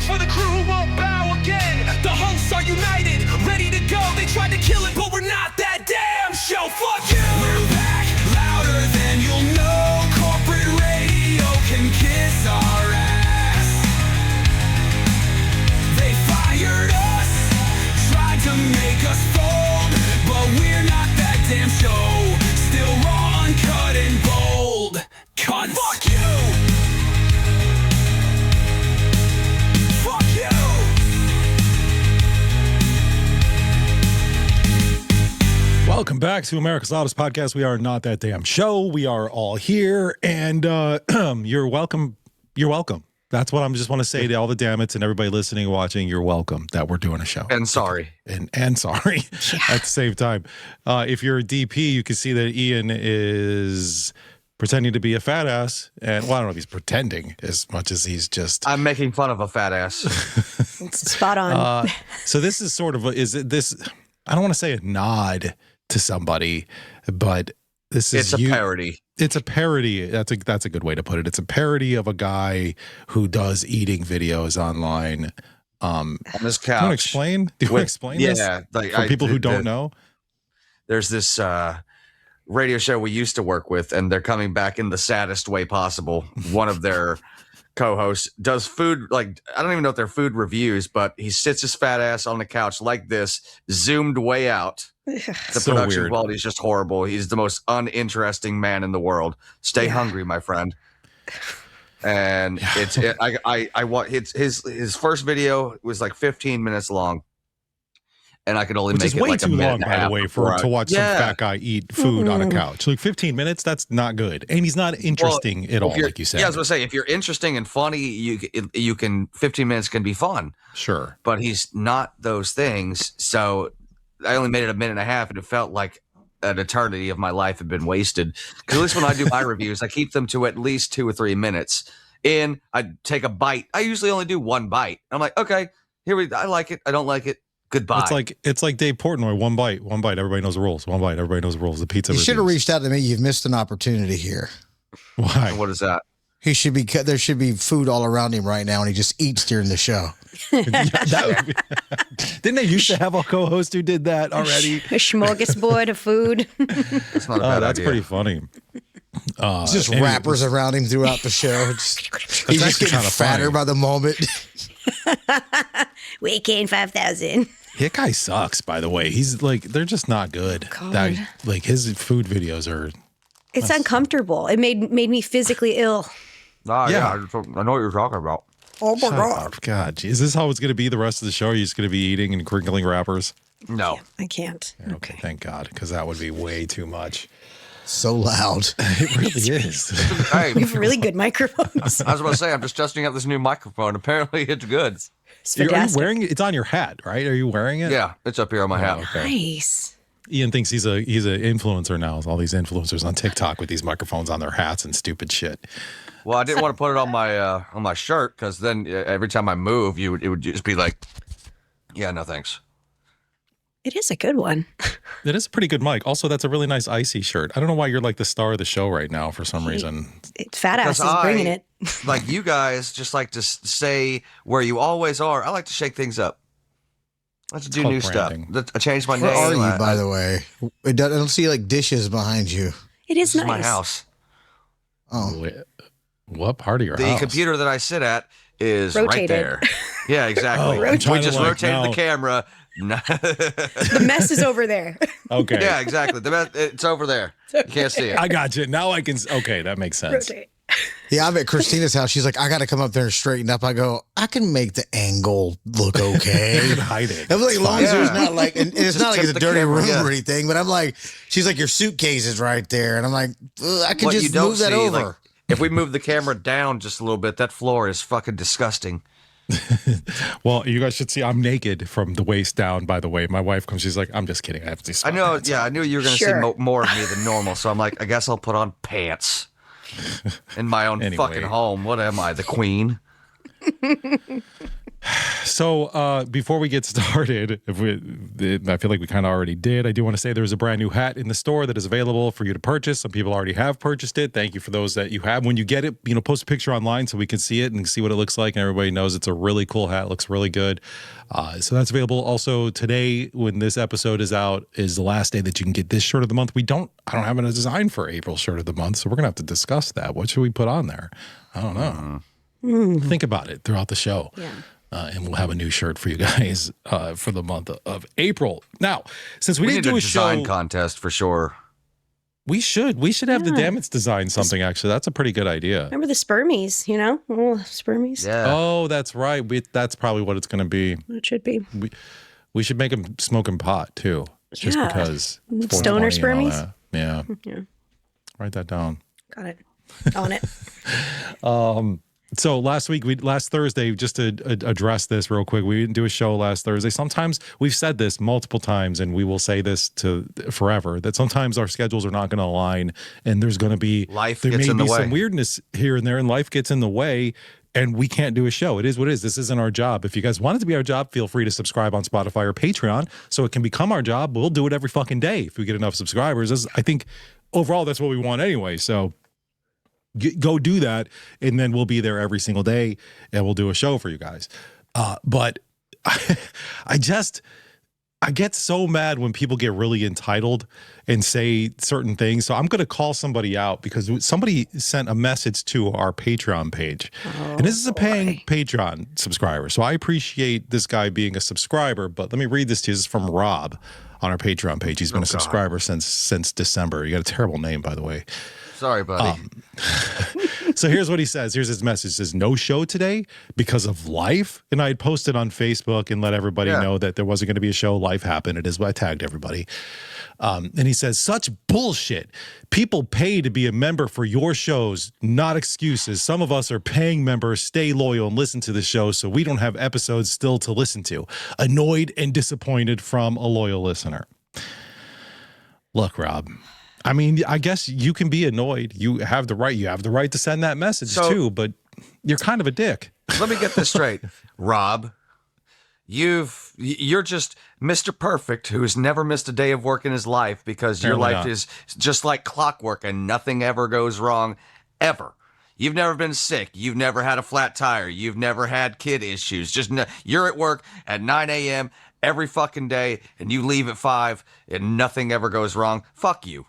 for the crew won't bow again. The hosts are united, ready to go. They tried to kill it, but we're not that damn show. Fuck you! We're back, louder than you'll know. Corporate radio can kiss our ass. They fired us, tried to make us fold, but we're not that damn show. Still raw, uncut, and bold. Cunts. Fuck you! Fuck you! Welcome back to America's Loudest Podcast. We are not that damn show. We are all here, and you're welcome. You're welcome. That's what I just want to say to all the dammits and everybody listening and watching. You're welcome that we're doing a show. And sorry. And sorry at the same time. If you're a DP, you can see that Ian is pretending to be a fat ass. And well, I don't know if he's pretending as much as he's just. I'm making fun of a fat ass. It's spot on. So this is sort of, I don't want to say a nod to somebody, but it's a parody. It's a parody. That's a good way to put it. It's a parody of a guy who does eating videos online. On his couch. Do you want to explain? Do you want to explain this? Yeah. Like, for people who don't know? There's this radio show we used to work with, and they're coming back in the saddest way possible. One of their co-hosts does food, like, I don't even know if they're food reviews, but he sits his fat ass on the couch like this, zoomed way out. The So production weird. quality is just horrible. He's the most uninteresting man in the world. Stay hungry, my friend. And I want his first video was like 15 minutes long, and I could only Which make is it way like too a minute long, and a by the half way, before to watch some fat guy eat food on a couch. Like 15 minutes, that's not good. And he's not interesting at all, like you said. Yeah, I was gonna say, if you're interesting and funny, you can 15 minutes can be fun. Sure. But he's not those things. So I only made it a minute and a half, and it felt like an eternity of my life had been wasted. Because at least when I do my reviews, I keep them to at least 2 or 3 minutes. And I take a bite. I usually only do one bite. I'm like, okay, I like it. I don't like it. Goodbye. It's like Dave Portnoy. One bite. Everybody knows the rules. One bite. Everybody knows the rules. The pizza. You should have reviews. reached out to me. You've missed an opportunity here. Why? What is that? He should be. There should be food all around him right now, and he just eats during the show. Didn't they used to have a co-host who did that already? A smorgasbord of food. That's not a bad that's idea. pretty funny. It's just anyway, wrappers around him throughout the show. He's just getting kinda fatter funny. by the moment. Weight gain 5,000. That guy sucks, by the way. He's like, they're just not good. God. Like his food videos are. It's uncomfortable. It made me physically ill. I know what you're talking about. Oh my Shut up. God, gee, is this how it's going to be the rest of the show? Are you just going to be eating and crinkling wrappers? No. I can't. Okay, thank God, because that would be way too much. So loud. It really is. Hey, You have really good microphones. I was about to say, I'm just testing out this new microphone. Apparently, it's good. It's Are you fantastic. wearing it? It's on your hat, right? Are you wearing it? Yeah, it's up here on my hat. Okay. Nice. Ian thinks he's an influencer now. All these influencers on TikTok with these microphones on their hats and stupid shit. Well, I didn't want to put it on my shirt because then every time I move, it would just be like, yeah, no thanks. It is a good one. It is a pretty good mic. Also, that's a really nice icy shirt. I don't know why you're like the star of the show right now for some reason. Fat ass is bringing it. Like you guys just like to say where you always are. I like to shake things up. Let's do called new branding. stuff. I changed my Where name. are you, by the way? I don't see like dishes behind you. It is This is nice. my house. Oh, What part of your The house? computer that I sit at is right Rotated. there. Yeah, exactly. Oh, I'm We trying to, just like, rotated now- the camera. The mess is over there. Okay. Yeah, exactly. It's over there. You can't see it. I got you. Now I can. Okay, that makes sense. Rotate. yeah. I'm at Christina's house. She's like, I got to come up there and straighten up. I go, I can make the angle look okay. You can hide it. I'm like, as long as there's Yeah. not like, and it's Just not like tip it's a the dirty camera, room yeah. or anything, but I'm like, she's like, your suitcase is right there. And I'm like, I can What you just don't move that see, over. like, if we move the camera down just a little bit, that floor is fucking disgusting. Well, you guys should see I'm naked from the waist down, by the way. My wife comes, she's like, I'm just kidding. I have to I know, yeah, I knew you were going to Sure. see more of me than normal, so I'm like, I guess I'll put on pants in my own Anyway. fucking home. What am I, the queen? So before we get started, I feel like we kind of already did. I do want to say there's a brand new hat in the store that is available for you to purchase. Some people already have purchased it. Thank you for those that you have. When you get it, post a picture online so we can see it and see what it looks like, and everybody knows it's a really cool hat. It looks really good. So that's available. Also today, when this episode is out, is the last day that you can get this shirt of the month. I don't have a design for April shirt of the month, so we're gonna have to discuss that. What should we put on there? I don't know. Think about it throughout the show. Yeah. And we'll have a new shirt for you guys for the month of April. Now, since we didn't do a design show contest for sure. We should have the Dammits design something. Actually, that's a pretty good idea. Remember the spermies? Little spermies. Yeah. Oh, that's right. That's probably what it's going to be. It should be. We should make them smoking pot too, just Yeah. because Stoner 420 and all spermies? that. Yeah. Yeah. Write that down. Got it. On it. So last Thursday, just to address this real quick, we didn't do a show last Thursday. Sometimes we've said this multiple times, and we will say this to forever, that sometimes our schedules are not going to align, and there's going to be some weirdness here and there, and life gets in the way, and we can't do a show. It is what it is. This isn't our job. If you guys want it to be our job, feel free to subscribe on Spotify or Patreon so it can become our job. We'll do it every fucking day if we get enough subscribers. I think overall that's what we want anyway. So go do that, and then we'll be there every single day, and we'll do a show for you guys. But I get so mad when people get really entitled and say certain things. So I'm going to call somebody out because somebody sent a message to our Patreon page. And this is a paying Patreon subscriber. So I appreciate this guy being a subscriber, but let me read this to you. This is from Rob on our Patreon page. He's been a subscriber since December. You got a terrible name, by the way. Sorry, buddy. So here's what he says. Here's his message. It says, no show today because of life. And I had posted on Facebook and let everybody know that there wasn't going to be a show. Life happened. It is what I tagged everybody. And he says, such bullshit. People pay to be a member for your shows, not excuses. Some of us are paying members. Stay loyal and listen to the show so we don't have episodes still to listen to. Annoyed and disappointed from a loyal listener. Look, Rob. I mean, I guess you can be annoyed. You have the right. You have the right to send that message too, but you're kind of a dick. Let me get this straight, Rob. You're just Mr. Perfect who's never missed a day of work in his life because your life is just like clockwork and nothing ever goes wrong, ever. You've never been sick. You've never had a flat tire. You've never had kid issues. You're at work at 9 a.m. every fucking day, and you leave at 5, and nothing ever goes wrong. Fuck you.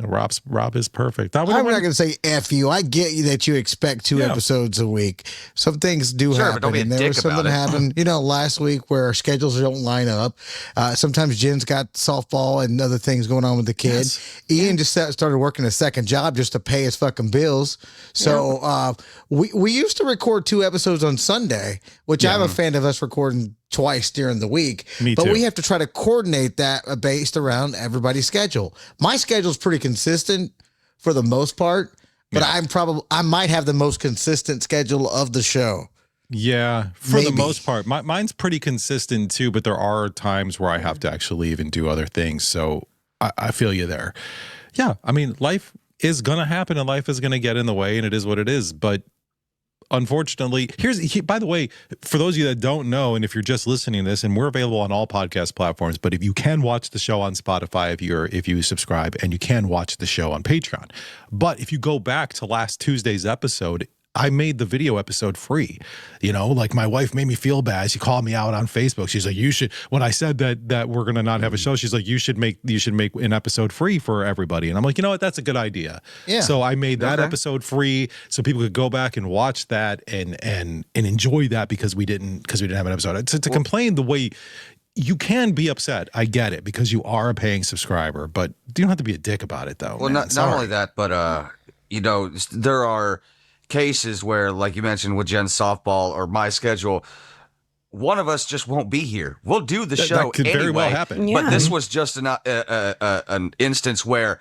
Rob is perfect. I'm not going to say F you. I get you that you expect 2 episodes a week. Some things do happen. But don't be a and there dick was something about it. happened, last week where our schedules don't line up. Sometimes Jen's got softball and other things going on with the kid. Yes. Ian just started working a second job just to pay his fucking bills. So we used to record 2 episodes on Sunday, which I'm a fan of us recording twice during the week. Me but too. we have to try to coordinate that based around everybody's schedule. My schedule's pretty consistent for the most part, but I might have the most consistent schedule of the show. Yeah, for the most part. Mine's pretty consistent too, but there are times where I have to actually leave and do other things. So I feel you there. Yeah, I mean, life is going to happen and life is going to get in the way, and it is what it is. But unfortunately, by the way, for those of you that don't know, and if you're just listening to this, and we're available on all podcast platforms, but if you can watch the show on Spotify, if you subscribe, and you can watch the show on Patreon. But if you go back to last Tuesday's episode, I made the video episode free. Like my wife made me feel bad. She called me out on Facebook. She's like, you should, when I said that we're going to not have a show, she's like, you should make an episode free for everybody. And I'm like, you know what? That's a good idea. Yeah. So I made that episode free so people could go back and watch that and enjoy that because we didn't have an episode. To complain the way you can be upset. I get it because you are a paying subscriber, but you don't have to be a dick about it though. Well, not only that, but there are cases where, like you mentioned with Jen's softball or my schedule, one of us just won't be here. We'll do the show that could anyway, very well happen. Yeah. But this was just an instance where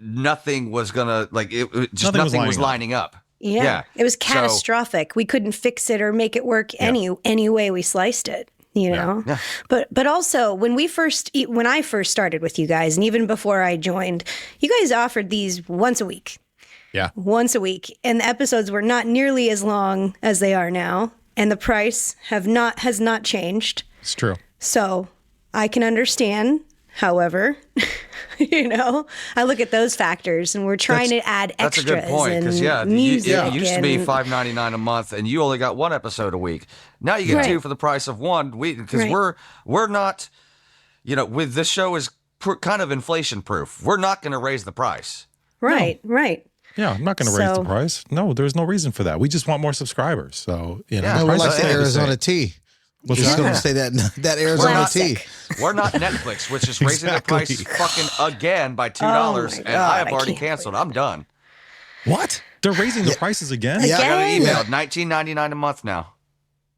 nothing was gonna nothing was lining up. Yeah. It was catastrophic. We couldn't fix it or make it work any way we sliced it. Yeah. But also when I first started with you guys, and even before I joined, you guys offered these once a week. Yeah. Once a week. And the episodes were not nearly as long as they are now. and the price has not changed. It's true. So I can understand. However, I look at those factors, and we're trying to add extras. That's a good point because music it used to be $5.99 a month, and you only got one episode a week. Now you get two for the price of one week because we're not, with this show is kind of inflation proof. We're not going to raise the price. Right. Yeah, I'm not going to raise the price. No, there's no reason for that. We just want more subscribers. So we're like the Arizona tea. Just going to say that Arizona tea. We're not Netflix, which is raising the price fucking again by $2, and I have already canceled. I'm done. What? They're raising the prices again? Yeah, I got an email. $19.99 a month now.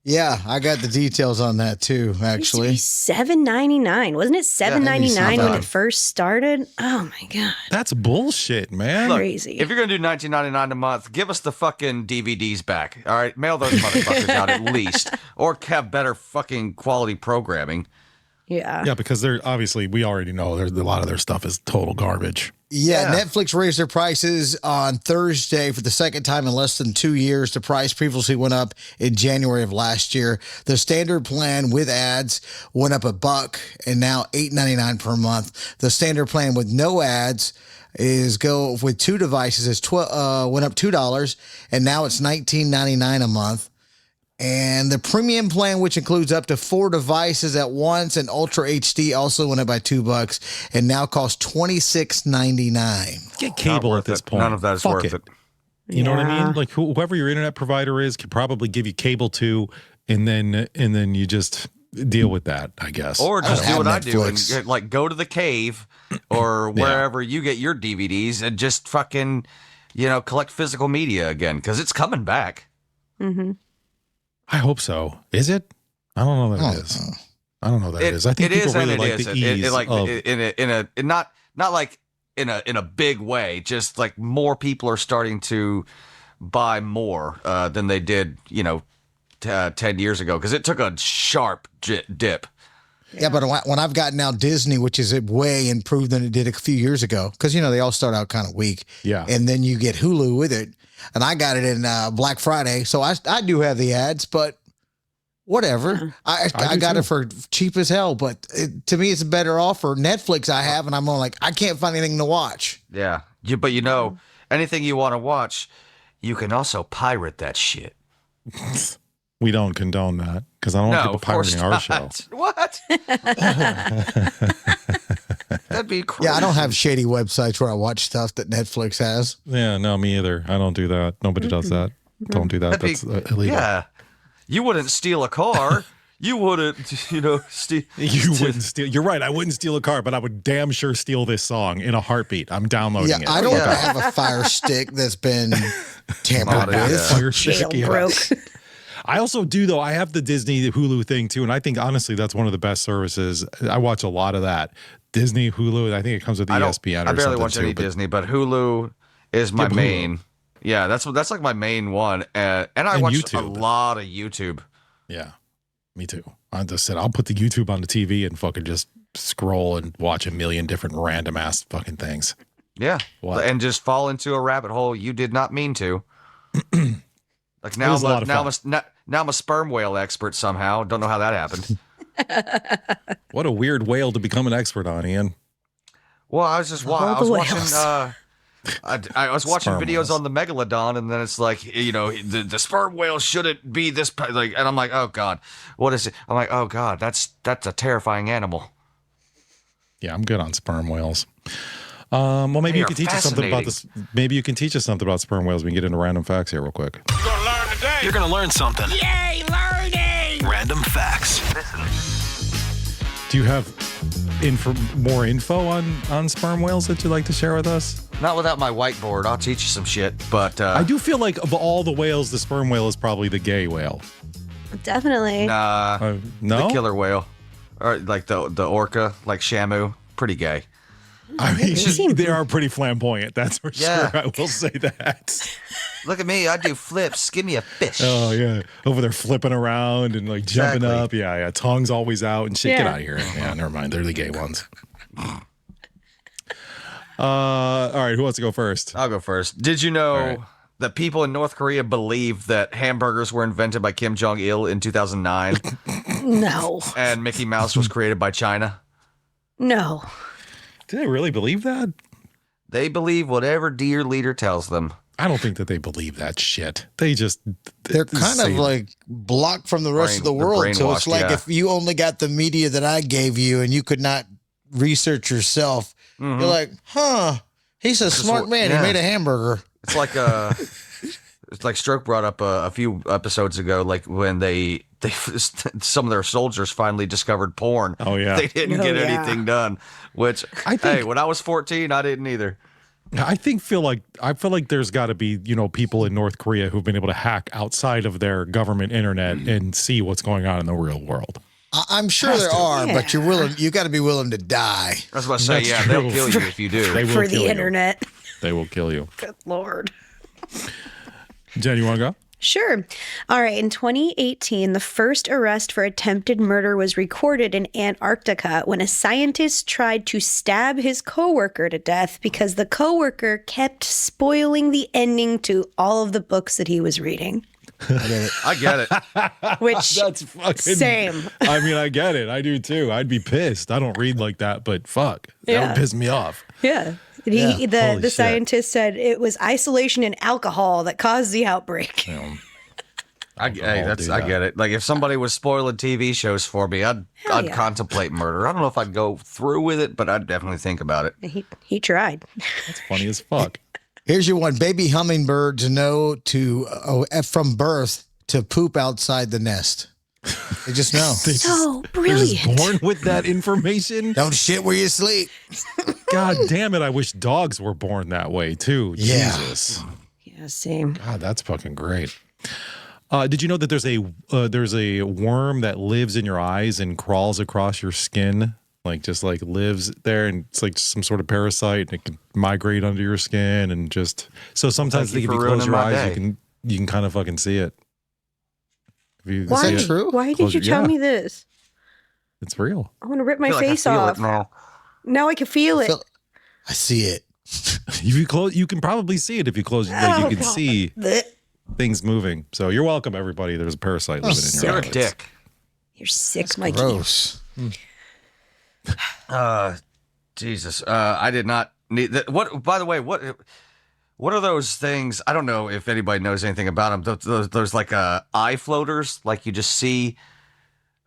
Yeah, I got the details on that too. Actually, $7.99, wasn't it? $7.99 when it first started. Oh my god, that's bullshit, man. Look, crazy. If you're gonna do $19.99 a month, give us the fucking DVDs back. All right, mail those motherfuckers out at least, or have better fucking quality programming. Yeah, because they're obviously we already know a lot of their stuff is total garbage. Yeah, Netflix raised their prices on Thursday for the second time in less than 2 years. The price previously went up in January of last year. The standard plan with ads went up $1 and now $8.99 per month. The standard plan with no ads with 2 devices went up $2 and now it's $19.99 a month. And the premium plan, which includes up to 4 devices at once and Ultra HD, also went up by $2 and now costs $26.99. Get cable at this point. None of that is worth it. You know what I mean? Like whoever your internet provider is could probably give you cable too, and then you just deal with that, I guess. Or just do what I do and like go to the cave or wherever you get your DVDs and just fucking collect physical media again because it's coming back. Mm-hmm. I hope so. Is it? I don't know that it is. I don't know that it is. I think people really like the ease of not like in a big way. Just like more people are starting to buy more than they did, 10 years ago because it took a sharp dip. Yeah, but when I've got now Disney, which is way improved than it did a few years ago, because they all start out kind of weak. Yeah, and then you get Hulu with it. And I got it in Black Friday, so I do have the ads, but whatever. I got it for cheap as hell, but to me, it's a better offer. Netflix I have, and I'm like, I can't find anything to watch. Yeah, but anything you want to watch, you can also pirate that shit. We don't condone that because I don't want people pirating our show. What? That'd be crazy. Yeah, I don't have shady websites where I watch stuff that Netflix has. Yeah, no, me either. I don't do that. Nobody does that. Don't do that. That's illegal. Yeah, you wouldn't steal a car. You wouldn't, steal. You wouldn't steal. You're right. I wouldn't steal a car, but I would damn sure steal this song in a heartbeat. I'm downloading it. I don't have a Fire Stick that's been tampered with. Fire Stick, jailbroke. I also do, though. I have the Disney Hulu thing, too, and I think, honestly, that's one of the best services. I watch a lot of that. Disney, Hulu, I think it comes with ESPN or something, I barely watch any Disney, but Hulu is my main. Yeah, that's like my main one. And I watch YouTube. A lot of YouTube. Yeah, me too. I just said, I'll put the YouTube on the TV and fucking just scroll and watch a million different random-ass fucking things. Yeah, and just fall into a rabbit hole you did not mean to. Like now I'm a sperm whale expert somehow. Don't know how that happened. What a weird whale to become an expert on, Ian. Well, I was just I was watching I was watching videos on the megalodon, and then it's like the sperm whale shouldn't be this and I'm like, oh god, what is it? I'm like, oh god, that's a terrifying animal. Yeah, I'm good on sperm whales. Well, maybe you can teach us something about this. Maybe you can teach us something about sperm whales. We can get into random facts here real quick. You're gonna learn something. Yay, learning! Random facts. Listen. Do you have more info on sperm whales that you'd like to share with us? Not without my whiteboard. I'll teach you some shit. But I do feel like of all the whales, the sperm whale is probably the gay whale. Definitely. Nah, no, the killer whale, or like the orca, like Shamu, pretty gay. I mean, they are pretty flamboyant. That's for sure. I will say that. Look at me. I do flips. Give me a fish. Oh, yeah. Over there flipping around and like jumping up. Yeah. Tongue's always out and shit. Yeah. Get out of here. Yeah, never mind. They're the gay ones. All right. Who wants to go first? I'll go first. Did you know that people in North Korea believe that hamburgers were invented by Kim Jong-il in 2009 No. and Mickey Mouse was created by China? No. Do they really believe that? They believe whatever dear leader tells them. I don't think that they believe that shit. They're kind of like blocked from the rest of the world. So it's like if you only got the media that I gave you and you could not research yourself, you're like, huh, he's a smart man. He made a hamburger. It's like it's like Stroke brought up a few episodes ago, like when they some of their soldiers finally discovered porn. Oh yeah, they didn't get anything done. Which hey, when I was 14, I didn't either. I feel like there's got to be people in North Korea who've been able to hack outside of their government internet and see what's going on in the real world. I'm sure there are, but you got to be willing to die. I was about to say, they'll kill you if you do. They will For kill the you. internet. They will kill you. Good Lord. Jen, you want to go? Sure. All right. In 2018, the first arrest for attempted murder was recorded in Antarctica when a scientist tried to stab his coworker to death because the coworker kept spoiling the ending to all of the books that he was reading. I get it. Which That's fucking same. I mean, I get it. I do too. I'd be pissed. I don't read like that, but fuck, that would piss me off. Yeah. Holy The shit. scientist said it was isolation and alcohol that caused the outbreak. I get it. Like if somebody was spoiling TV shows for me, I'd contemplate murder. I don't know if I'd go through with it, but I'd definitely think about it. He tried. That's funny as fuck. Here's your one. Baby hummingbirds know from birth to poop outside the nest. They just know. So They're brilliant. just born with that information. Don't shit where you sleep. God damn it! I wish dogs were born that way too. Yeah. Jesus. Yeah, same. God, that's fucking great. Did you know that there's a worm that lives in your eyes and crawls across your skin, just lives there, and it's like some sort of parasite, and it can migrate under your skin, and just so sometimes if you close your eyes, you can kind of fucking see it. Is that true? Why did you tell me this? It's real. I want to rip my face off. Now I can feel it. I see it. If you close, you can probably see it if you close. You can see things moving. So you're welcome, everybody. There's a parasite living in your eyes. You're a dick. You're sick, Mikey. Gross. Jesus. I did not need that. What? By the way, what are those things? I don't know if anybody knows anything about them. Those like eye floaters, like you just see.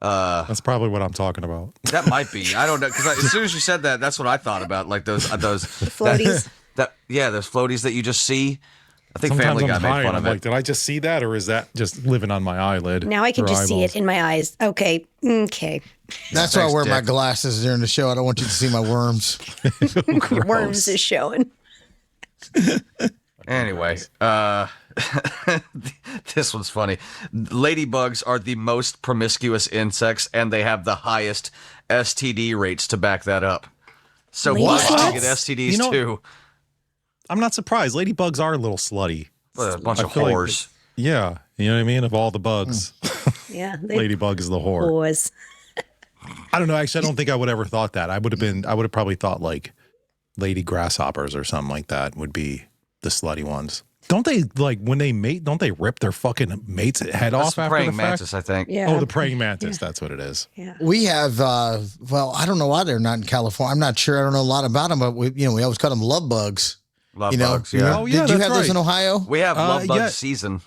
That's probably what I'm talking about. That might be. I don't know, because as soon as you said that, that's what I thought about. Like those floaties. Those floaties that you just see. I think Sometimes Family Guy I'm made fun I'm of it. like, did I just see that, or is that just living on my eyelid? Now I can or just see eyeballs? it in my eyes. Okay. That's why I Thanks, wear my Dick. glasses during the show. I don't want you to see my worms. Your worms is showing. Anyway, this one's funny. Ladybugs are the most promiscuous insects, and they have the highest STD rates to back that up. So bugs What? can get STDs too. I'm not surprised. Ladybugs are a little slutty. A bunch of feel like- whores. Yeah, you know what I mean? Of all the bugs, Yeah. Ladybug is the whore. Boys. I don't know. Actually, I don't think I would ever thought that. I would have probably thought like lady grasshoppers or something like that would be the slutty ones. Don't they, when they mate, don't they rip their fucking mate's head That's off the after praying the fact? mantis, I think. Yeah. Oh, the praying mantis. That's what it is. Yeah. We have, I don't know why they're not in California. I'm not sure. I don't know a lot about them, but we always call them love bugs. Love bugs, yeah. know? Oh, yeah, Did you that's have those right. in Ohio? We have love bug yeah. season.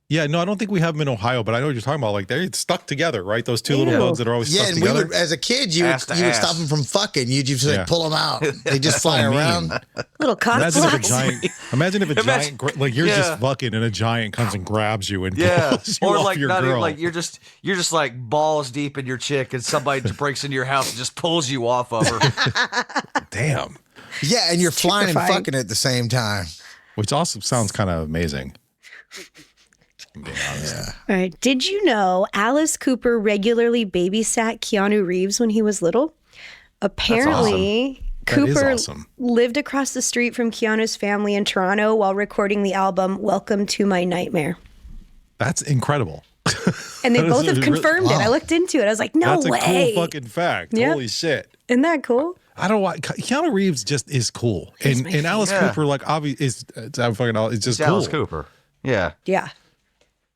Yeah, no, I don't think we have them in Ohio, but I know what you're talking about. Like they're stuck together, right? Those two little bugs that are always Yeah, stuck and we together. would, as a kid, you Ass to would ass. stop them from fucking. You'd just Yeah. pull them out. They just fly so mean. around. Little cock Imagine if a blocks. giant, you're Yeah. just fucking and a giant comes and grabs you and Yeah, pulls you or off like your not even girl. like you're just like balls deep in your chick, and somebody breaks into your house and just pulls you off of her. Damn. Yeah, and you're flying and terrifying. fucking at the same time. Which also sounds kind of amazing. I'm being honest. Yeah. All right. Did you know Alice Cooper regularly babysat Keanu Reeves when he was little? Apparently, That is Cooper awesome. lived across the street from Keanu's family in Toronto while recording the album Welcome to My Nightmare. That's incredible. And they That is both have really- confirmed it. I looked into it. I was like, no That's way. a cool fucking fact. Yeah. Holy shit. Isn't that cool? I don't know why Keanu Reeves just is cool. And Alice Yeah. Cooper, like, obviously, it's just It's cool. Alice Cooper. Yeah. Yeah.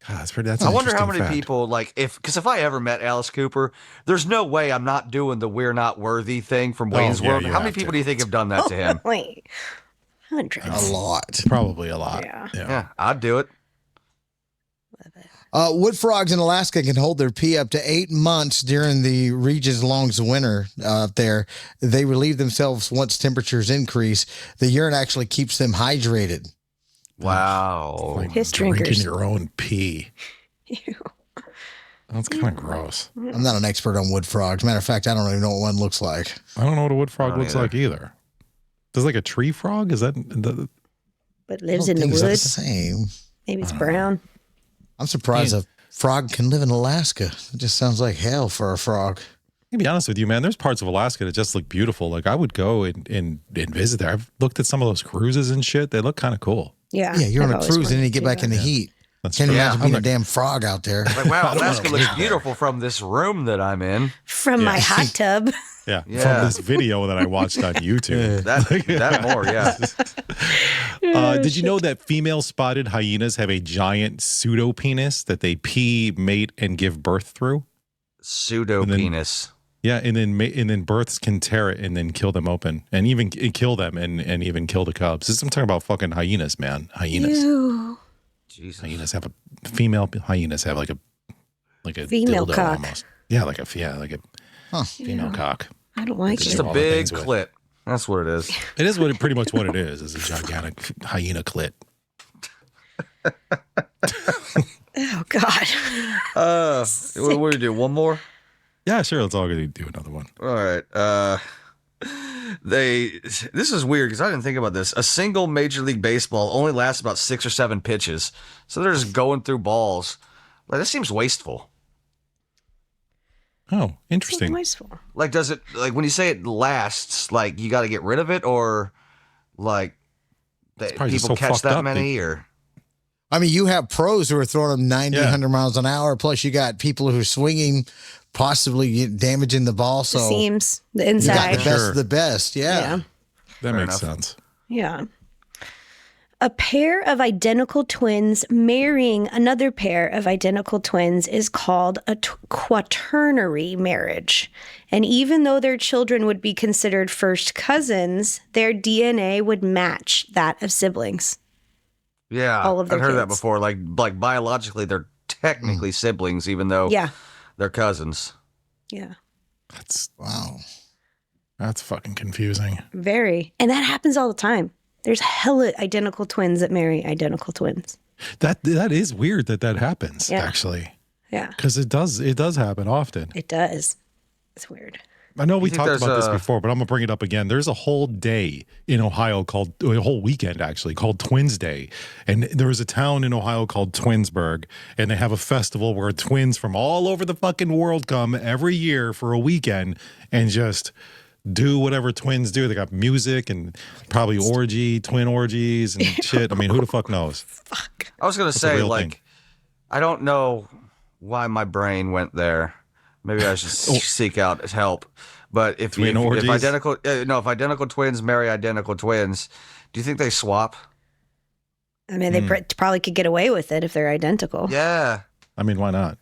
God, that's pretty. That's I an wonder how interesting many fact. people because if I ever met Alice Cooper, there's no way I'm not doing the "we're not worthy" thing from Wayne's yeah, World. you How many have people to. do you think have done that to him? Wait. Hundreds. A lot. Probably a lot. Yeah. Yeah, I'd do it. Wood frogs in Alaska can hold their pee up to 8 months during the region's longest winter up there. They relieve themselves once temperatures increase. The urine actually keeps them hydrated. Wow. Like Piss drinking drinkers. your own pee. Ew. That's kind of gross. I'm not an expert on wood frogs. Matter of fact, I don't even know what one looks like. I don't know what a wood frog don't looks either. like either. Does like a tree frog? Is that the? But I lives don't in the think it's the woods. same. Maybe it's brown. I'm surprised a frog can live in Alaska. It just sounds like hell for a frog. To be honest with you, man, there's parts of Alaska that just look beautiful. Like I would go and visit there. I've looked at some of those cruises and shit. They look kind of cool. Yeah. Yeah, you're on I've a always cruise and then you get wanted back to in do the heat. That's Can't true. imagine I'm being a not- damn frog out there. Like, wow, Alaska looks beautiful from this room that I'm in. that. From my hot tub. Yeah, Yeah. from this video that I watched on YouTube. That more, yeah. Did you know that female spotted hyenas have a giant pseudo penis that they pee, mate, and give birth through? Pseudo And then- penis. Yeah, and then births can tear it and then kill them open, and even kill them and even kill the cubs. I'm talking about fucking hyenas, man. Hyenas. Ew. Jesus. Hyenas have female hyenas have like a Female dildo cock. almost. Yeah, like a female cock. I don't like It's Just it. a all the big things with it. clit. That's what it is. It is pretty much what it is a gigantic hyena clit. Oh, God. What do we do? One more? Yeah, sure. Let's all do another one. All right. This is weird because I didn't think about this. A single Major League Baseball only lasts about 6 or 7 pitches, so they're just going through balls. Like, this seems wasteful. Oh, interesting. Wasteful. Like, does it, like, when you say it lasts, like, you got to get rid of it, or like probably just people so catch fucked that up, many, or I mean, you have pros who are throwing them 90, Yeah. 100 miles an hour. Plus, you got people who are swinging, possibly damaging the ball. The So seams, the you got inside. the best Sure. of the best. Yeah. Yeah. That Fair makes enough. sense. Yeah. A pair of identical twins marrying another pair of identical twins is called a quaternary marriage. And even though their children would be considered first cousins, their DNA would match that of siblings. yeah, All of their I've heard that kids. before. Like biologically, they're technically siblings, even though Yeah. they're cousins. Yeah. Wow. That's fucking confusing. Very. And that happens all the time. There's hella identical twins that marry identical twins. That is weird that happens, Yeah. actually. Yeah. Because it does happen often. It does. It's weird. I know we think talked there's about this a- before, but I'm gonna bring it up again. There's a whole day in Ohio a whole weekend actually called Twins Day, and there was a town in Ohio called Twinsburg, and they have a festival where twins from all over the fucking world come every year for a weekend and just do whatever twins do. They got music and probably twin orgies and shit. I mean, who the fuck knows? I was gonna a say, real like, thing. I don't know why my brain went there. Maybe I should seek out help. But if Twin orgies? if identical twins marry identical twins, do you think they swap? I mean, they probably could get away with it if they're identical. Yeah. I mean, why not?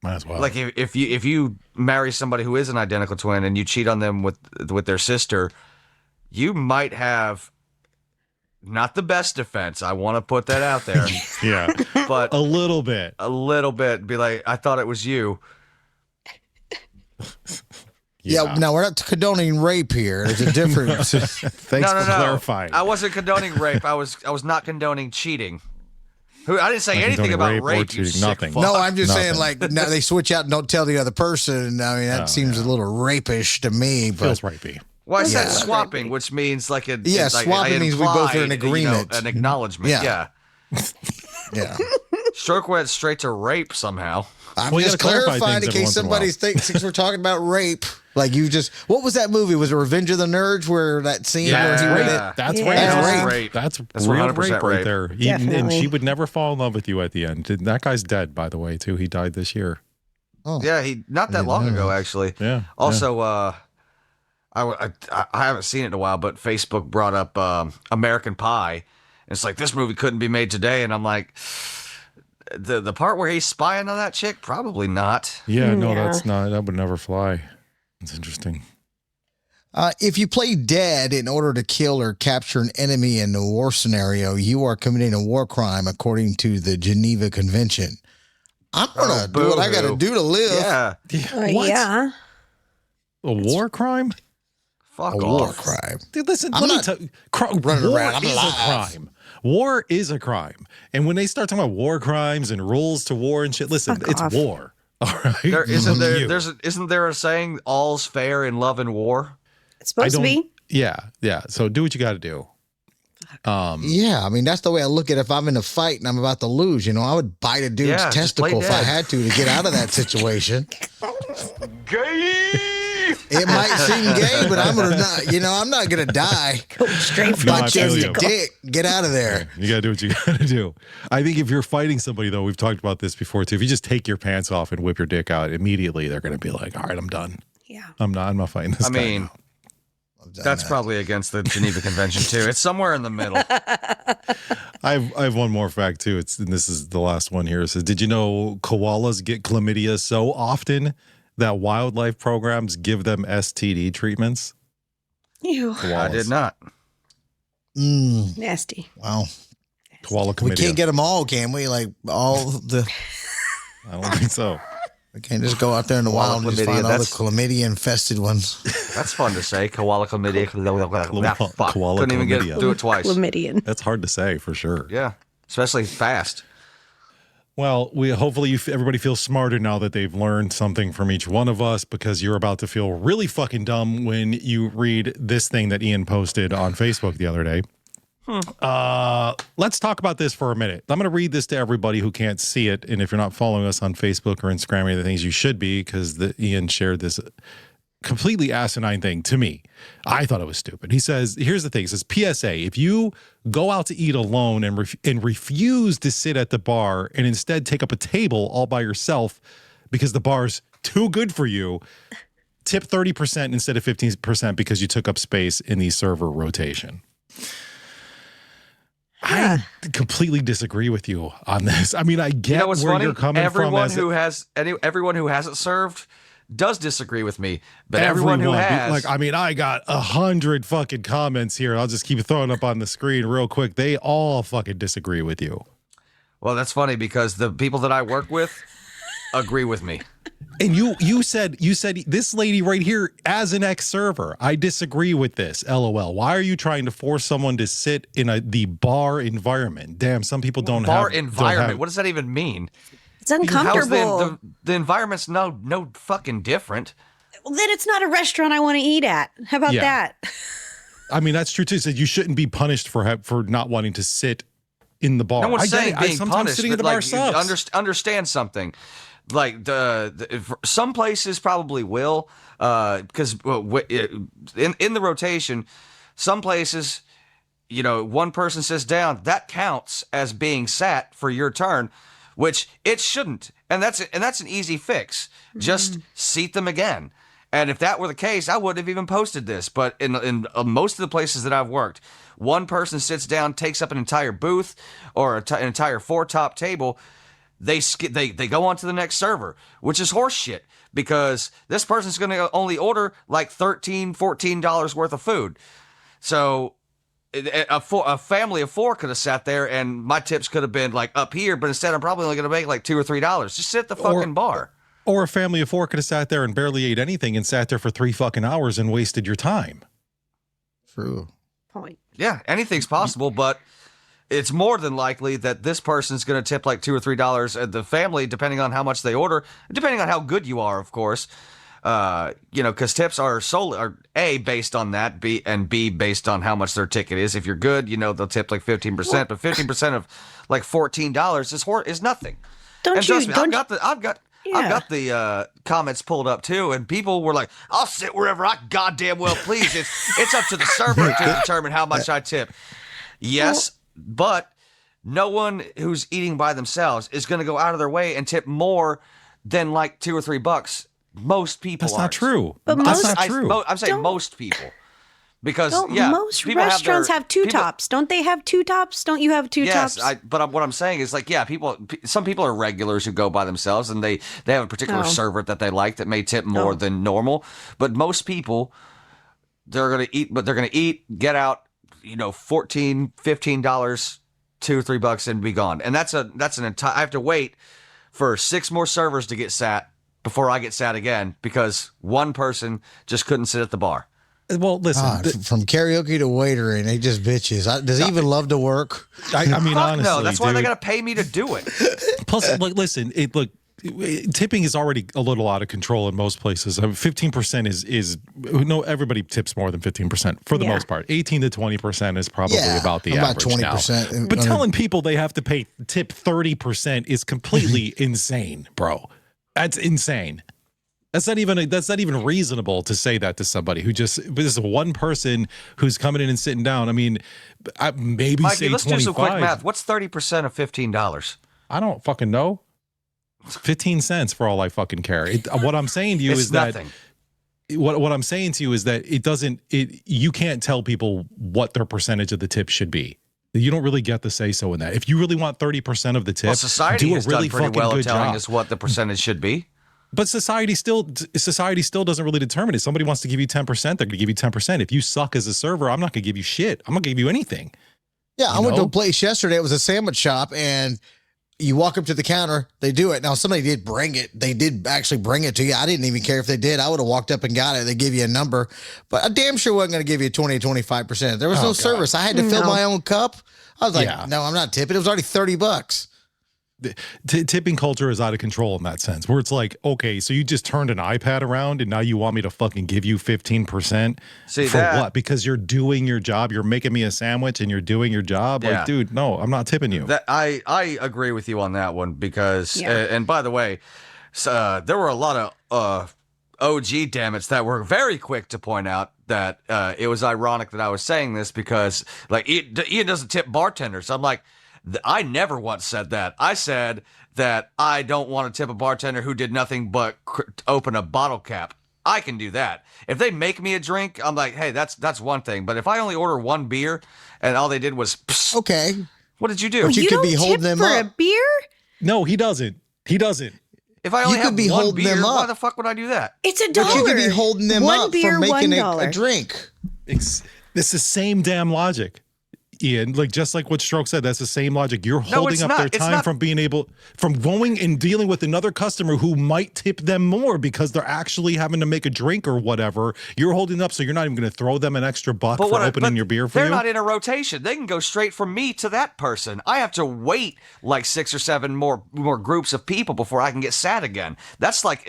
Might as well. Like if you marry somebody who is an identical twin and you cheat on them with their sister, you might have not the best defense. I want to put that out there, yeah, but a little bit. be like, I thought it was you. Yeah. Now, we're not condoning rape here. There's a difference. Thanks for clarifying. I wasn't condoning rape. I was not condoning cheating. I didn't say Not anything condoning about rape or rape. You cheating, sick nothing. fuck. No, I'm just Nothing. saying, like, now they switch out and don't tell the other person. I mean, that seems a little rapish to me. But Feels rapey. Well, I said Yeah. swapping, which means like a Yeah, like, swapping I means we both are in implied, agreement. an acknowledgement. Yeah. Yeah. yeah, Stroke went straight to rape somehow. I'm Well, you just gotta clarify clarifying in things every case once in a somebody while. thinks we're talking about rape. Like you just, what was that movie? Was it Revenge of the Nerds where that scene where he Yeah. went Yeah. in? That's Yeah. rape. That's rape. That's That's real 100% rape right rape. there. And Definitely. she would never fall in love with you at the end. That guy's dead, by the way, too. He died this year. Oh, Yeah, he not that long ago actually. Yeah. Also, I haven't seen it in a while, but Facebook brought up American Pie, It's like, this movie couldn't be made today. And I'm like, the part where he's spying on that chick, probably not. Yeah, no, that's not. That would never fly. It's interesting. If you play dead in order to kill or capture an enemy in a war scenario, you are committing a war crime according to the Geneva Convention. I'm going to do what I got to do to live. Yeah. What? Yeah. A war crime? Fuck A off. war crime. Dude, listen, I'm let me not tell you, running war around. I'm is alive. a crime. War is a crime. And when they start talking about war crimes and rules to war and shit, listen, Fuck it's off. war. All right. Isn't there a saying, all's fair in love and war? It's supposed to be. Yeah. So do what you got to do. Yeah, I mean, that's the way I look at it. If I'm in a fight and I'm about to lose, I would bite a dude's Yeah, just play testicle if I dead. had to get out of that situation. Gay! It might seem gay, but I'm gonna not. I'm not gonna die. Go straight for No, the I feel you. testicle. Dick, get out of there. You got to do what you got to do. I think if you're fighting somebody, though, we've talked about this before, too. If you just take your pants off and whip your dick out, immediately they're going to be like, all right, I'm done. Yeah. I'm not fighting this guy now. That's probably against the Geneva Convention, too. It's somewhere in the middle. I have one more fact too. And this is the last one here. It says, did you know koalas get chlamydia so often that wildlife programs give them STD treatments? Ew. I Koalas. did not. Nasty. Wow. Koala We chlamydia. can't get them all, can we? Like all the. I don't think so. We can't just go out there in the Koala wild and just chlamydia, find all the that's- chlamydia infested ones. That's fun to say. Koala chlamydia. Fuck. Koala Couldn't even chlamydia. do it twice. Chlamydian. That's hard to say for sure. Yeah. Especially fast. Well, hopefully everybody feels smarter now that they've learned something from each one of us, because you're about to feel really fucking dumb when you read this thing that Ian posted on Facebook the other day. Let's talk about this for a minute. I'm going to read this to everybody who can't see it. And if you're not following us on Facebook or Instagram or the things, you should be, because Ian shared this completely asinine thing to me. I thought it was stupid. He says, here's the thing. It says, PSA, if you go out to eat alone and refuse to sit at the bar and instead take up a table all by yourself because the bar's too good for you, tip 30% instead of 15% because you took up space in the server rotation. I completely disagree with you on this. I mean, I get what's where funny? you're coming Everyone from. everyone who hasn't served does disagree with me, but everyone who has, like, I mean, I got 100 fucking comments here. I'll just keep throwing up on the screen real quick. They all fucking disagree with you. well, that's funny because the people that I work with agree with me. And you said this lady right here, as an ex-server, I disagree with this. LOL. Why are you trying to force someone to sit in the bar environment? Damn, some people don't Bar have environment. What does that even mean? It's uncomfortable. How's the environment's no fucking different. Well, then it's not a restaurant I want to eat at. How about Yeah. that? I mean, that's true too. So you shouldn't be punished for not wanting to sit in the bar. No one's I get saying it. being Sometimes punished, sitting in but the bar like, sucks. understand something. Like some places probably will, because in the rotation, some places, one person sits down, that counts as being sat for your turn, which it shouldn't, and that's an easy fix. Just seat them again. And if that were the case, I wouldn't have even posted this. But in most of the places that I've worked, one person sits down, takes up an entire booth or an entire 4-top table. They go on to the next server, which is horseshit, because this person's going to only order like $13, $14 worth of food. So a family of 4 could have sat there, and my tips could have been like up here, but instead I'm probably only going to make like $2 or $3. Just sit at the fucking bar. Or a family of 4 could have sat there and barely ate anything and sat there for 3 fucking hours and wasted your time. True. Point. Yeah, anything's possible, but it's more than likely that this person's going to tip like $2 or $3 at the family, depending on how much they order, depending on how good you are, of course. Because tips are A, based on that, B, based on how much their ticket is. If you're good, they'll tip like 15%, but 15% of like $14 is nothing. And trust me, I've got the comments pulled up too, and people were like, "I'll sit wherever I goddamn well please." It's up to the server to determine how much I tip. Yes, but no one who's eating by themselves is going to go out of their way and tip more than like $2 or $3. Most people. That's not true. But That's most- not true. I'm saying most people. Because most people restaurants have two people- tops. Don't they have two tops? Don't you have two tops? Yes, but what I'm saying is like, some people are regulars who go by themselves and they have a particular server that they like that may tip more than normal. But most people, they're going to eat, get out, $14, $15, $2 or $3 and be gone. And that's an entire, I have to wait for 6 more servers to get sat before I get sat again because one person just couldn't sit at the bar. Well, listen, from karaoke to waitering, they just bitches. Does he even love to work? I mean, honestly, no, that's why dude. they got to pay me to do it. Plus, listen, tipping is already a little out of control in most places. 15% is everybody tips more than 15% for the most part. 18 to 20% is probably about the average 20%. Now. But telling people they have to tip 30% is completely insane, bro. That's insane. That's not even reasonable to say that to somebody who this is one person who's coming in and sitting down. I mean, maybe Mikey, say let's 25. do some quick math. What's 30% of $15? I don't fucking know. 15 cents for all I fucking care. What I'm saying to you is nothing. that what I'm saying to you is that you can't tell people what their percentage of the tip should be. You don't really get the say so in that. If you really want 30% of the tip, society do a has really done pretty well fucking at good telling job. us what the percentage should be. But society still doesn't really determine it. Somebody wants to give you 10%, they're going to give you 10%. If you suck as a server, I'm not going to give you shit. I'm not going to give you anything. Yeah, I went to a place yesterday. It was a sandwich shop, and you walk up to the counter, they do it. Now, somebody did bring it. They did actually bring it to you. I didn't even care if they did. I would have walked up and got it. They give you a number, but I damn sure wasn't going to give you 20, 25%. There was no service. I had to fill my own cup. I was like, no, I'm not tipping. It was already $30. Tipping culture is out of control in that sense, where it's like, okay, so you just turned an iPad around and now you want me to fucking give you 15%? For what? Because you're doing your job. You're making me a sandwich and you're doing your job. Like, dude, no, I'm not tipping you. I agree with you on that one because, and by the way, there were a lot of OG dammits that were very quick to point out that it was ironic that I was saying this because like Ian doesn't tip bartenders. I'm like, I never once said that. I said that I don't want to tip a bartender who did nothing but open a bottle cap. I can do that. If they make me a drink, I'm like, hey, that's one thing. But if I only order one beer and all they did was, okay, what did you do? But you could be holding them for up. a beer? No, he doesn't. He doesn't. If I only You could have be one holding beer, them up. why the fuck would I do that? It's $1. But you could be holding them One up beer, for making $1. a drink. It's the same damn logic. Ian, like just like what Stroke said, that's the same logic. You're holding up their time from going and dealing with another customer who might tip them more because they're actually having to make a drink or whatever. You're holding up, so you're not even going to throw them an extra buck for opening your beer for you. They're not in a rotation. They can go straight from me to that person. I have to wait like 6 or 7 more groups of people before I can get sat again. That's like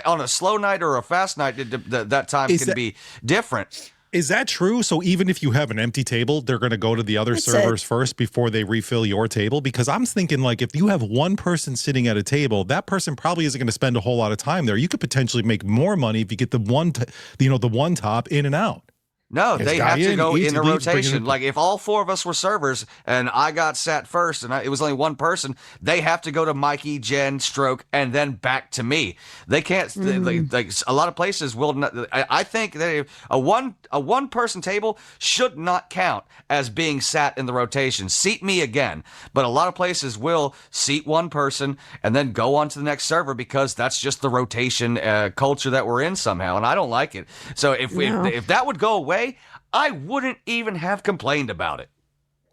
on a slow night or a fast night. That time can be different. Is that true? So even if you have an empty table, they're going to go to the other servers first before they refill your table? Because I'm thinking like if you have one person sitting at a table, that person probably isn't going to spend a whole lot of time there. You could potentially make more money if you get the one top in and out. No, they have to go in a rotation. Like if all 4 of us were servers and I got sat first and it was only one person, they have to go to Mikey, Jen, Stroke, and then back to me. They can't. Like a lot of places will not. I think that a one person table should not count as being sat in the rotation. Seat me again. But a lot of places will seat one person and then go on to the next server because that's just the rotation culture that we're in somehow, and I don't like it. So if that would go away, I wouldn't even have complained about it.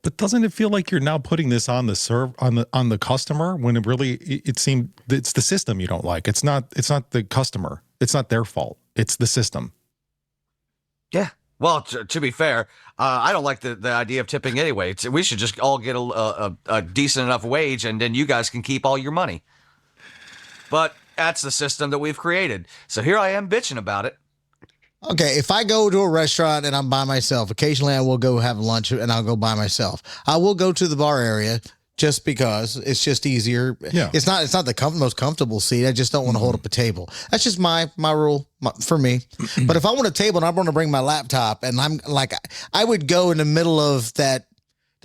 But doesn't it feel like you're now putting this on the customer when it seemed it's the system you don't like? It's not the customer. It's not their fault. It's the system. Yeah. Well, to be fair, I don't like the idea of tipping anyway. We should just all get a decent enough wage, and then you guys can keep all your money. But that's the system that we've created. So here I am bitching about it. Okay, if I go to a restaurant and I'm by myself, occasionally I will go have lunch and I'll go by myself. I will go to the bar area just because it's just easier. Yeah. It's not the most comfortable seat. I just don't want to hold up a table. That's just my rule for me. But if I want a table and I want to bring my laptop and I'm like, I would go in the middle of that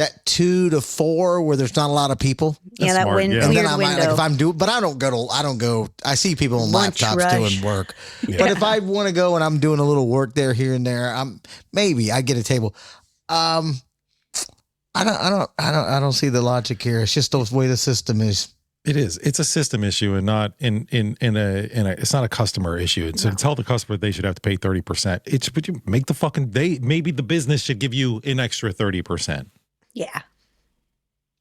that 2 to 4 where there's not a lot of people. Yeah, that smart, weird yeah. And then I might, window. like, if I'm doing, but I don't go. I see people on Lunch laptops rush. doing work. But if I want to go and I'm doing a little work there, here and there, maybe I get a table. I don't see the logic here. It's just the way the system is. It is. It's a system issue and not in a it's not a customer issue. And so to tell the customer they should have to pay 30%. But you make the fucking maybe the business should give you an extra 30%. Yeah.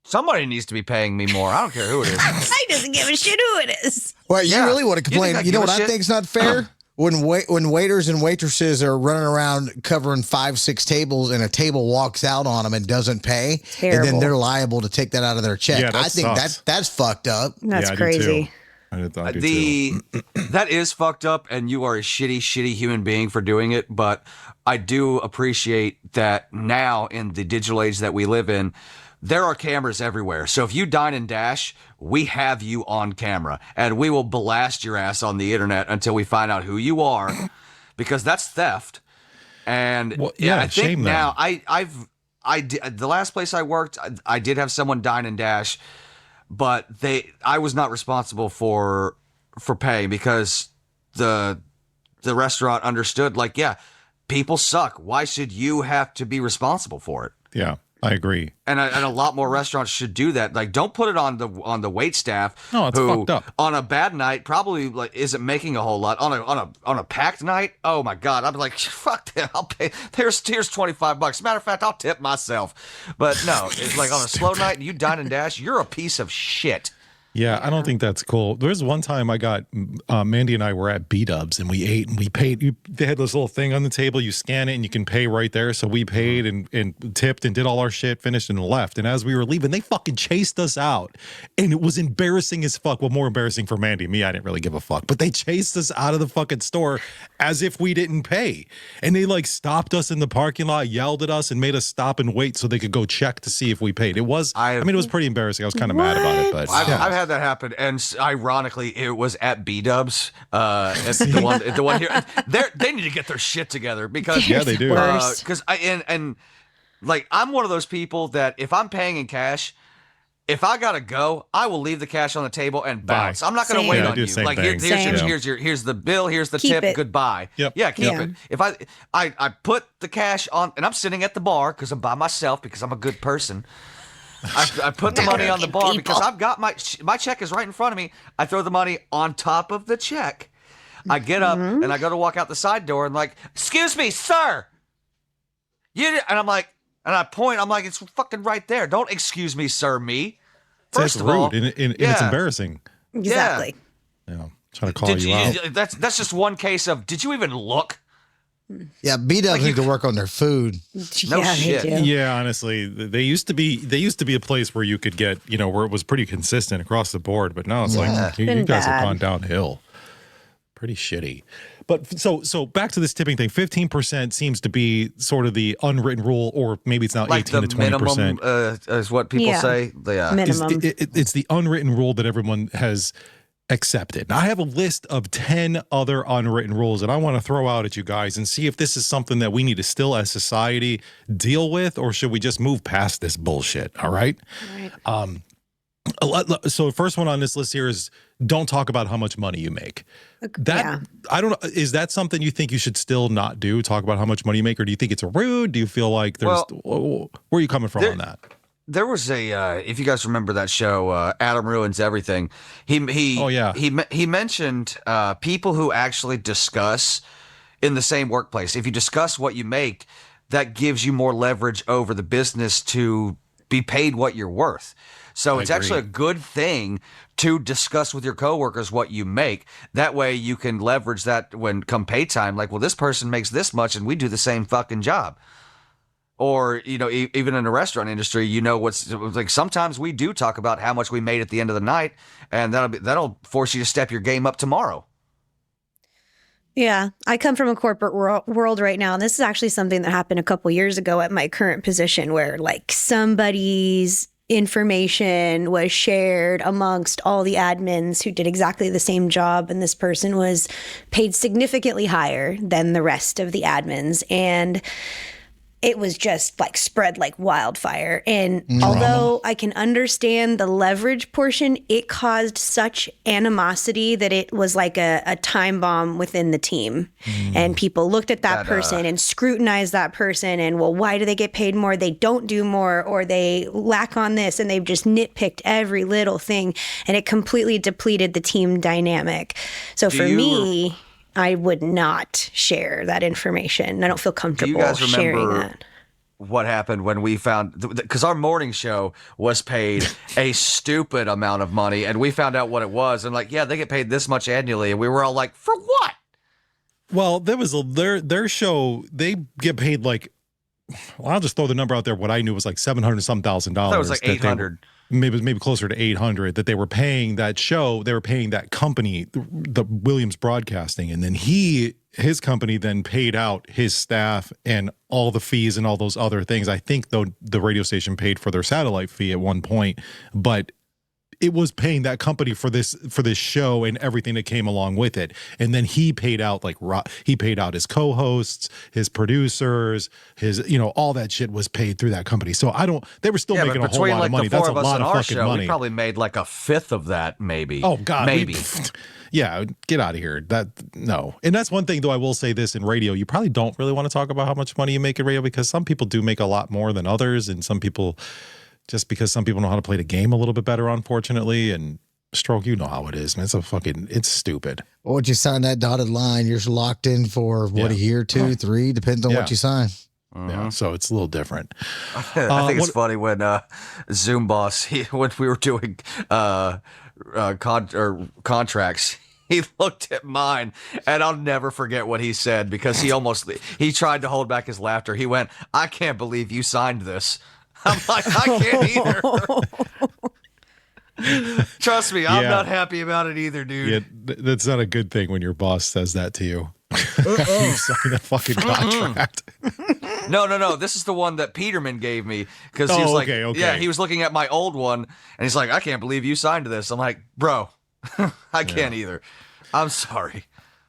Somebody needs to be paying me more. I don't care who it is. I doesn't give a shit who it is. Well, you Yeah. really want to You think complain. I You know give what a I shit? think's not fair? When waiters and waitresses are running around covering 5-6 tables and a table walks out on them and doesn't pay, and Terrible. then they're liable to take that out of their check. Yeah, that I think sucks. that's fucked up. That's Yeah, I do crazy. too. I do too. That is fucked up, and you are a shitty human being for doing it. But I do appreciate that now in the digital age that we live in, there are cameras everywhere. So if you dine and dash, we have you on camera, and we will blast your ass on the internet until we find out who you are, because that's theft. And Well, yeah, yeah, I think shame now them. I did, the last place I worked, I did have someone dine and dash, but I was not responsible for paying because the restaurant understood, like, yeah, people suck. Why should you have to be responsible for it? Yeah, I agree. And a lot more restaurants should do that. Like, don't put it on the wait staff. No, it's who, fucked up. On a bad night, probably like isn't making a whole lot. On a packed night, oh my god, I'd be like, fuck that. I'll pay. Here's $25. Matter of fact, I'll tip myself. But no, it's like on a slow night and you dine and dash, you're a piece of shit. Yeah, I don't think that's cool. There's one time I got Mandy and I were at B-Dubs and we ate and we paid. They had this little thing on the table. You scan it and you can pay right there. So we paid and tipped and did all our shit, finished and left. And as we were leaving, they fucking chased us out. And it was embarrassing as fuck. Well, more embarrassing for Mandy. Me, I didn't really give a fuck. But they chased us out of the fucking store as if we didn't pay. And they like stopped us in the parking lot, yelled at us and made us stop and wait so they could go check to see if we paid. It was, I mean, it was pretty embarrassing. I was kind of mad about it. But I've had that happen, and ironically, it was at B-Dubs. It's the one here. They need to get their shit together because yeah, they do. Worst. Because like I'm one of those people that if I'm paying in cash, if I gotta go, I will leave the cash on the table and bounce. Bye. I'm not gonna Same. wait Yeah, I on do you. the same Like thing. here's the bill, here's the Keep tip, it. goodbye. Yep. Yeah, keep Yeah. it. If I put the cash on, and I'm sitting at the bar because I'm by myself because I'm a good person. I put the money on the bar People. because I've got my check is right in front of me. I throw the money on top of the check. I get up and I go to walk out the side door and like, excuse me, sir. And I'm like, and I point. I'm like, it's fucking right there. Don't excuse me, sir. Me. It's First of all, rude and it's yeah. embarrassing. Exactly. Yeah, trying to call you out. That's just one case of. Did you even look? Yeah, B-Dubs need to work on their food. No yeah, shit. They do. Yeah, honestly, they used to be a place where you could get, where it was pretty consistent across the board, but now it's like you Been guys have bad. gone downhill. Pretty shitty. But so back to this tipping thing, 15% seems to be sort of the unwritten rule, or maybe it's now Like 18 the to 20%. minimum is what people Yeah. say. Yeah. Minimum. It's the unwritten rule that everyone has accepted. Now, I have a list of 10 other unwritten rules that I want to throw out at you guys and see if this is something that we need to still as society deal with, or should we just move past this bullshit? All right. So the first one on this list here is don't talk about how much money you make. That Yeah. I don't know. Is that something you think you should still not do? Talk about how much money you make, or do you think it's rude? Do you feel like there's where are you coming from on that? There was if you guys remember that show, Adam Ruins Everything. He mentioned people who actually discuss in the same workplace. If you discuss what you make, that gives you more leverage over the business to be paid what you're worth. So it's actually a good thing to discuss with your coworkers what you make. That way you can leverage that when come pay time. Like, well, this person makes this much and we do the same fucking job. Or, even in the restaurant industry, what's like sometimes we do talk about how much we made at the end of the night, and that'll force you to step your game up tomorrow. Yeah, I come from a corporate world right now, and this is actually something that happened a couple years ago at my current position, where like somebody's information was shared amongst all the admins who did exactly the same job, and this person was paid significantly higher than the rest of the admins. And it was just like spread like wildfire. And although I can understand the leverage portion, it caused such animosity that it was like a time bomb within the team. And people looked at that person and scrutinized that person. And, well, why do they get paid more? They don't do more, or they lack on this. And they've just nitpicked every little thing. And it completely depleted the team dynamic. So for me, I would not share that information. I don't feel comfortable Do you guys sharing remember that. what happened when we found, because our morning show was paid a stupid amount of money, and we found out what it was, and like, yeah, they get paid this much annually, and we were all like, for what? Well, there was their show. They get paid like, well, I'll just throw the number out there. What I knew was like $700,000. That was like 800. Maybe closer to 800 that they were paying that show. They were paying that company, the Williams Broadcasting, and then his company then paid out his staff and all the fees and all those other things. I think though the radio station paid for their satellite fee at one point, but it was paying that company for this show and everything that came along with it. And then he paid out he paid out his co-hosts, his producers, his, all that shit was paid through that company. So they were still making a whole lot of money. That's a lot of fucking money. We probably made like a fifth of that, maybe. Oh God, maybe. Yeah, get out of here. No. And that's one thing though, I will say this in radio, you probably don't really want to talk about how much money you make in radio, because some people do make a lot more than others, and some people, just because some people know how to play the game a little bit better, unfortunately. And Stroke, you know how it is, man. It's stupid. Well, once you sign that dotted line, you're locked in for a year, 2, 3, depends on what you sign. Yeah, so it's a little different. I think it's funny when Zoom Boss, when we were doing contracts, he looked at mine, and I'll never forget what he said, because he tried to hold back his laughter. He went, "I can't believe you signed this." I'm like, I can't either. Trust me, I'm not happy about it either, dude. Yeah, that's not a good thing when your boss says that to you. You sign a fucking contract. No. This is the one that Peterman gave me, because he was like, yeah, he was looking at my old one, and he's like, "I can't believe you signed this." I'm like, bro, I can't either. I'm sorry.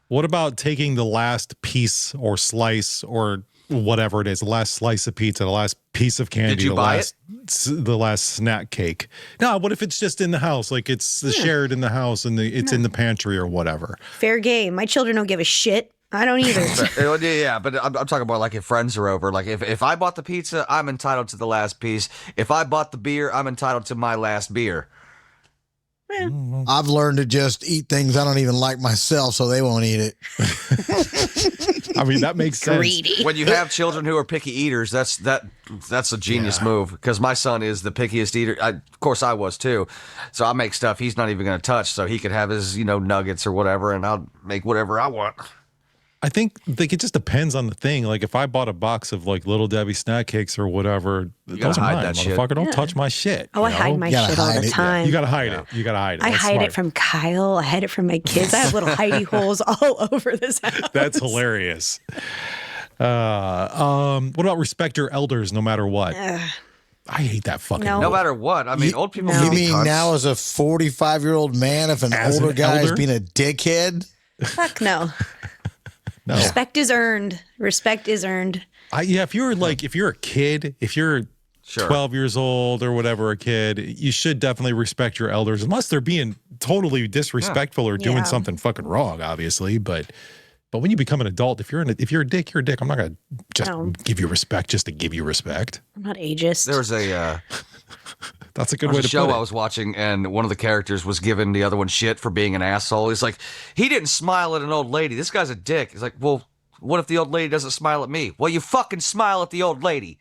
What about taking the last piece or slice or whatever it is, the last slice of pizza, the last piece of candy, Did you buy it? The last snack cake? No, what if it's just in the house? Like it's shared in the house and it's in the pantry or whatever. Fair game. My children don't give a shit. I don't either. Yeah, but I'm talking about like if friends are over. Like if I bought the pizza, I'm entitled to the last piece. If I bought the beer, I'm entitled to my last beer. I've learned to just eat things I don't even like myself, so they won't eat it. I mean, that makes sense. Greedy. When you have children who are picky eaters, that's a genius move, because my son is the pickiest eater. Of course, I was too. So I make stuff he's not even going to touch, so he could have his nuggets or whatever, and I'll make whatever I want. I think it just depends on the thing. Like if I bought a box of like Little Debbie snack cakes or whatever, those are mine, motherfucker. Don't touch my shit. Oh, I hide my shit all the time. You gotta hide it. You gotta hide it. I That's hide smart. it from Kyle. I hide it from my kids. I have little hidey holes all over this house. That's hilarious. What about respect your elders no matter what? I hate that fucking No. No matter what. I mean, old people. You can be mean cunts. now as a 45-year-old man, if an As older an guy is elder? being a dickhead? Fuck no. No. Respect is earned. Respect is earned. If you're a kid, if you're Sure. 12 years old or whatever, a kid, you should definitely respect your elders, unless they're being totally disrespectful or doing Yeah. something fucking wrong, obviously. But when you become an adult, if you're a dick, you're a dick. I'm not gonna just give you respect just to give you respect. I'm not ageist. There was a That's a good there way was to a show put I it. was watching, and one of the characters was giving the other one shit for being an asshole. He's like, he didn't smile at an old lady. This guy's a dick. He's like, well, what if the old lady doesn't smile at me? Well, you fucking smile at the old lady.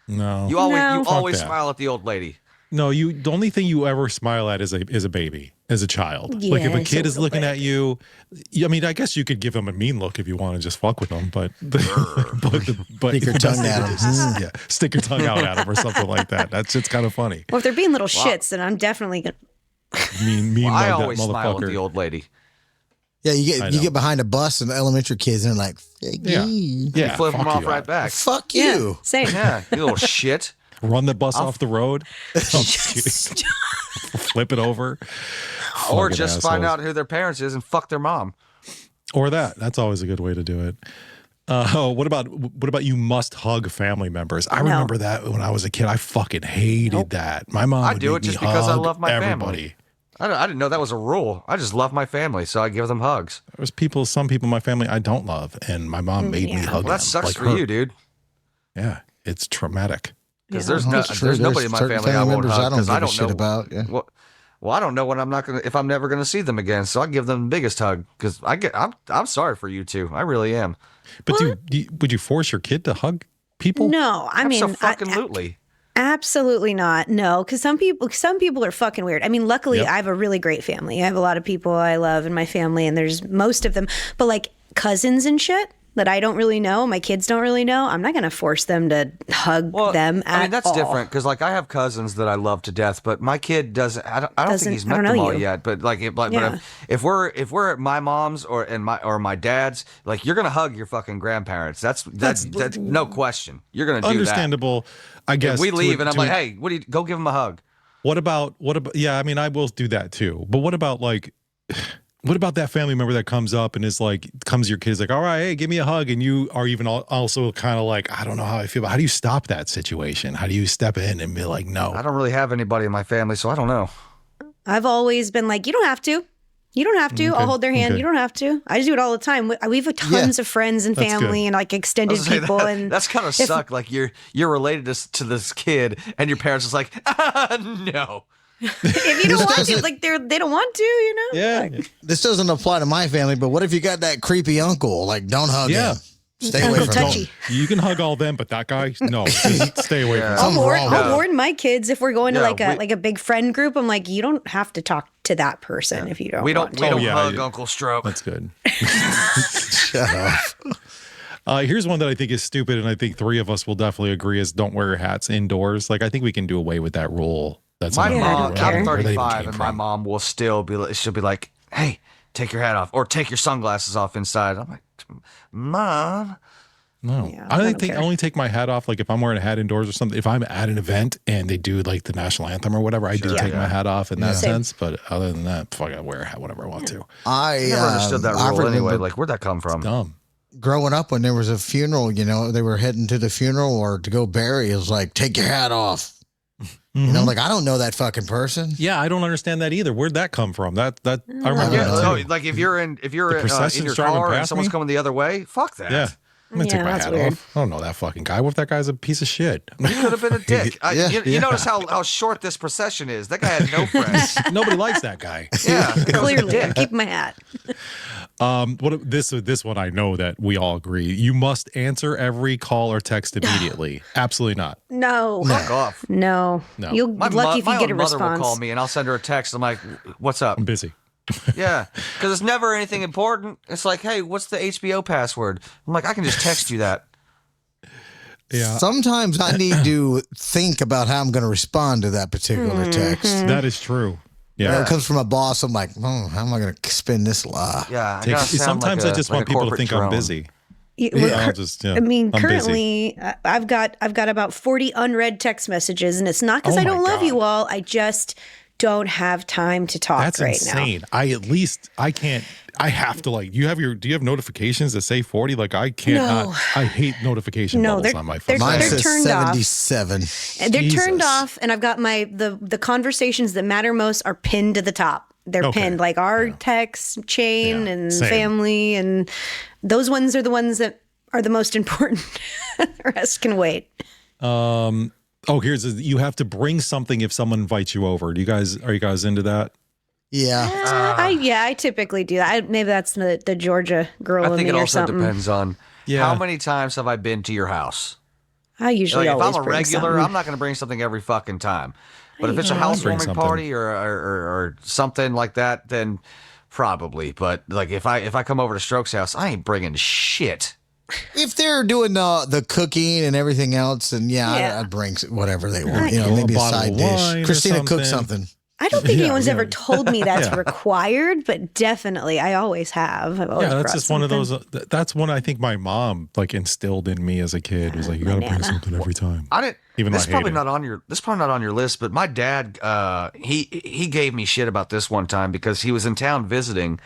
No, You always that. smile at the old lady. No, the only thing you ever smile at is a baby, as a child. Like if a Yes, kid a is little looking bit. at you, I mean, I guess you could give them a mean look if you want to just fuck with them, but Stick your tongue at him. Yeah, stick your tongue out at them or something like that. That's just kind of funny. Well, if they're being little shits, then I'm definitely gonna. Mean Well, I mug always that smile at motherfucker. the old lady. Yeah, I you know. get behind a bus and the elementary kids and they're like, Yeah, You yeah. flip them fuck off you. right back. fuck Yeah, you. same. Yeah, you little shit. Run the bus off the road. Flip it over. Or Fucking just find assholes. out who their parents is and fuck their mom. Or that. That's always a good way to do it. What about you must hug family members? I remember that when I was a kid. I fucking hated that. My mom I would do make it just me because I hug love my everybody. family. I didn't know that was a rule. I just love my family, so I give them hugs. There's some people in my family I don't love, and my mom made me hug them. Well, that sucks like for her. you, dude. Yeah, it's traumatic. Because That's true. there's There's nobody in my certain family I won't members hug I don't because give I a don't shit know about. Yeah. Well, I don't know when if I'm never gonna see them again. So I give them the biggest hug because I'm sorry for you two. I really am. But would you force your kid to hug people? No, I mean, Absolutely. Absolutely not. No, because some people are fucking weird. I mean, luckily, I have a really great family. I have a lot of people I love in my family, and there's most of them. But like cousins and shit that I don't really know, my kids don't really know, I'm not going to force them to hug them at all. I mean, that's different because like I have cousins that I love to death, but my kid doesn't. I don't think he's met them all yet. But like, if we're at my mom's or my dad's, like you're gonna hug your fucking grandparents. That's no question. You're gonna do understandable. I guess if we leave and I'm like, hey, go give him a hug. What about? Yeah, I mean, I will do that too. But what about like? What about that family member that comes up and is like, comes to your kids like, all right, hey, give me a hug. And you are even also kind of like, I don't know how I feel. But how do you stop that situation? How do you step in and be like, no? I don't really have anybody in my family, so I don't know. I've always been like, you don't have to. You don't have to. Okay. I'll hold their hand. Okay. You don't have to. I just do it all the time. We have tons of friends and family and like extended people. And that's kind of suck. Like you're related to this kid and your parents is like, no. If you don't want to, like they don't want to, you know? Yeah. Like, this doesn't apply to my family, but what if you got that creepy uncle? Like, don't hug him. Stay away from him. You can hug all them, but that guy, no, just stay away from him. I'll warn my kids if we're going to like a big friend group. I'm like, you don't have to talk to that person if you don't. We don't hug Uncle Stroke. That's good. Shut up. Here's one that I think is stupid, and I think three of us will definitely agree is don't wear your hats indoors. Like I think we can do away with that rule. That's my mom. I'm 35, and my mom will still be. She'll be like, "Hey, take your hat off, or take your sunglasses off inside." I'm like, "Mom, no." Yeah, I only take my hat off like if I'm wearing a hat indoors or something. If I'm at an event and they do like the national anthem or whatever, I do take my hat off in that sense. But other than that, fuck, I wear a hat whenever I want to. I never understood that rule anyway. Like, where'd that come from? It's dumb. Growing up, when there was a funeral, you know, they were heading to the funeral or to go bury. It was like, take your hat off. You know, like I don't know that fucking person. Yeah, I don't understand that either. Where'd that come from? That I remember. Yeah, like if you're in your car and someone's coming the other way, fuck that. Yeah, I'm gonna take my hat off. I don't know that fucking guy. What if that guy's a piece of shit? He could have been a dick. You notice how short this procession is. That guy had no friends. Nobody likes that guy. Yeah, clearly. Keep my hat. This one I know that we all agree. You must answer every call or text immediately. Absolutely not. No. Fuck off. No. You'll be lucky if you get a response. My mother will call me and I'll send her a text. I'm like, what's up? I'm busy. Yeah, because it's never anything important. It's like, hey, what's the HBO password? I'm like, I can just text you that. Yeah. Sometimes I need to think about how I'm going to respond to that particular text. That is true. Yeah, when it comes from a boss, I'm like, how am I going to spin this lie? Yeah, sometimes I just want people to think I'm busy. I mean, currently, I've got about 40 unread text messages, and it's not because I don't love you all. I just don't have time to talk That's right insane. now. I can't. I have to do you have notifications that say 40? Like I can't. No. I hate notification bubbles on my phone. Mine says turned 77. Off. They're turned off, and I've got the conversations that matter most are pinned to the top. They're pinned like our text chain and family, and those ones are the ones that are the most important. The rest can wait. You have to bring something if someone invites you over. Are you guys into that? Yeah. I typically do that. Maybe that's the Georgia girl in me or something. I think it also depends on how many times have I been to your house. I usually always if I'm a bring regular, something. I'm not going to bring something every fucking time. But if it's a housewarming party or something like that, then probably. But like if I come over to Stroke's house, I ain't bringing shit. If they're doing the cooking and everything else, then I'd bring whatever they want. You know, maybe a side dish. Christina cooks something. I don't think anyone's ever told me that's required, but definitely I always have. I've always that's just one of those. That's one I think my mom like instilled in me as a kid. Was like, you got to bring something every time. I didn't. Even this is probably not on your. This is probably not on your list. But my dad, he gave me shit about this one time because he was in town visiting,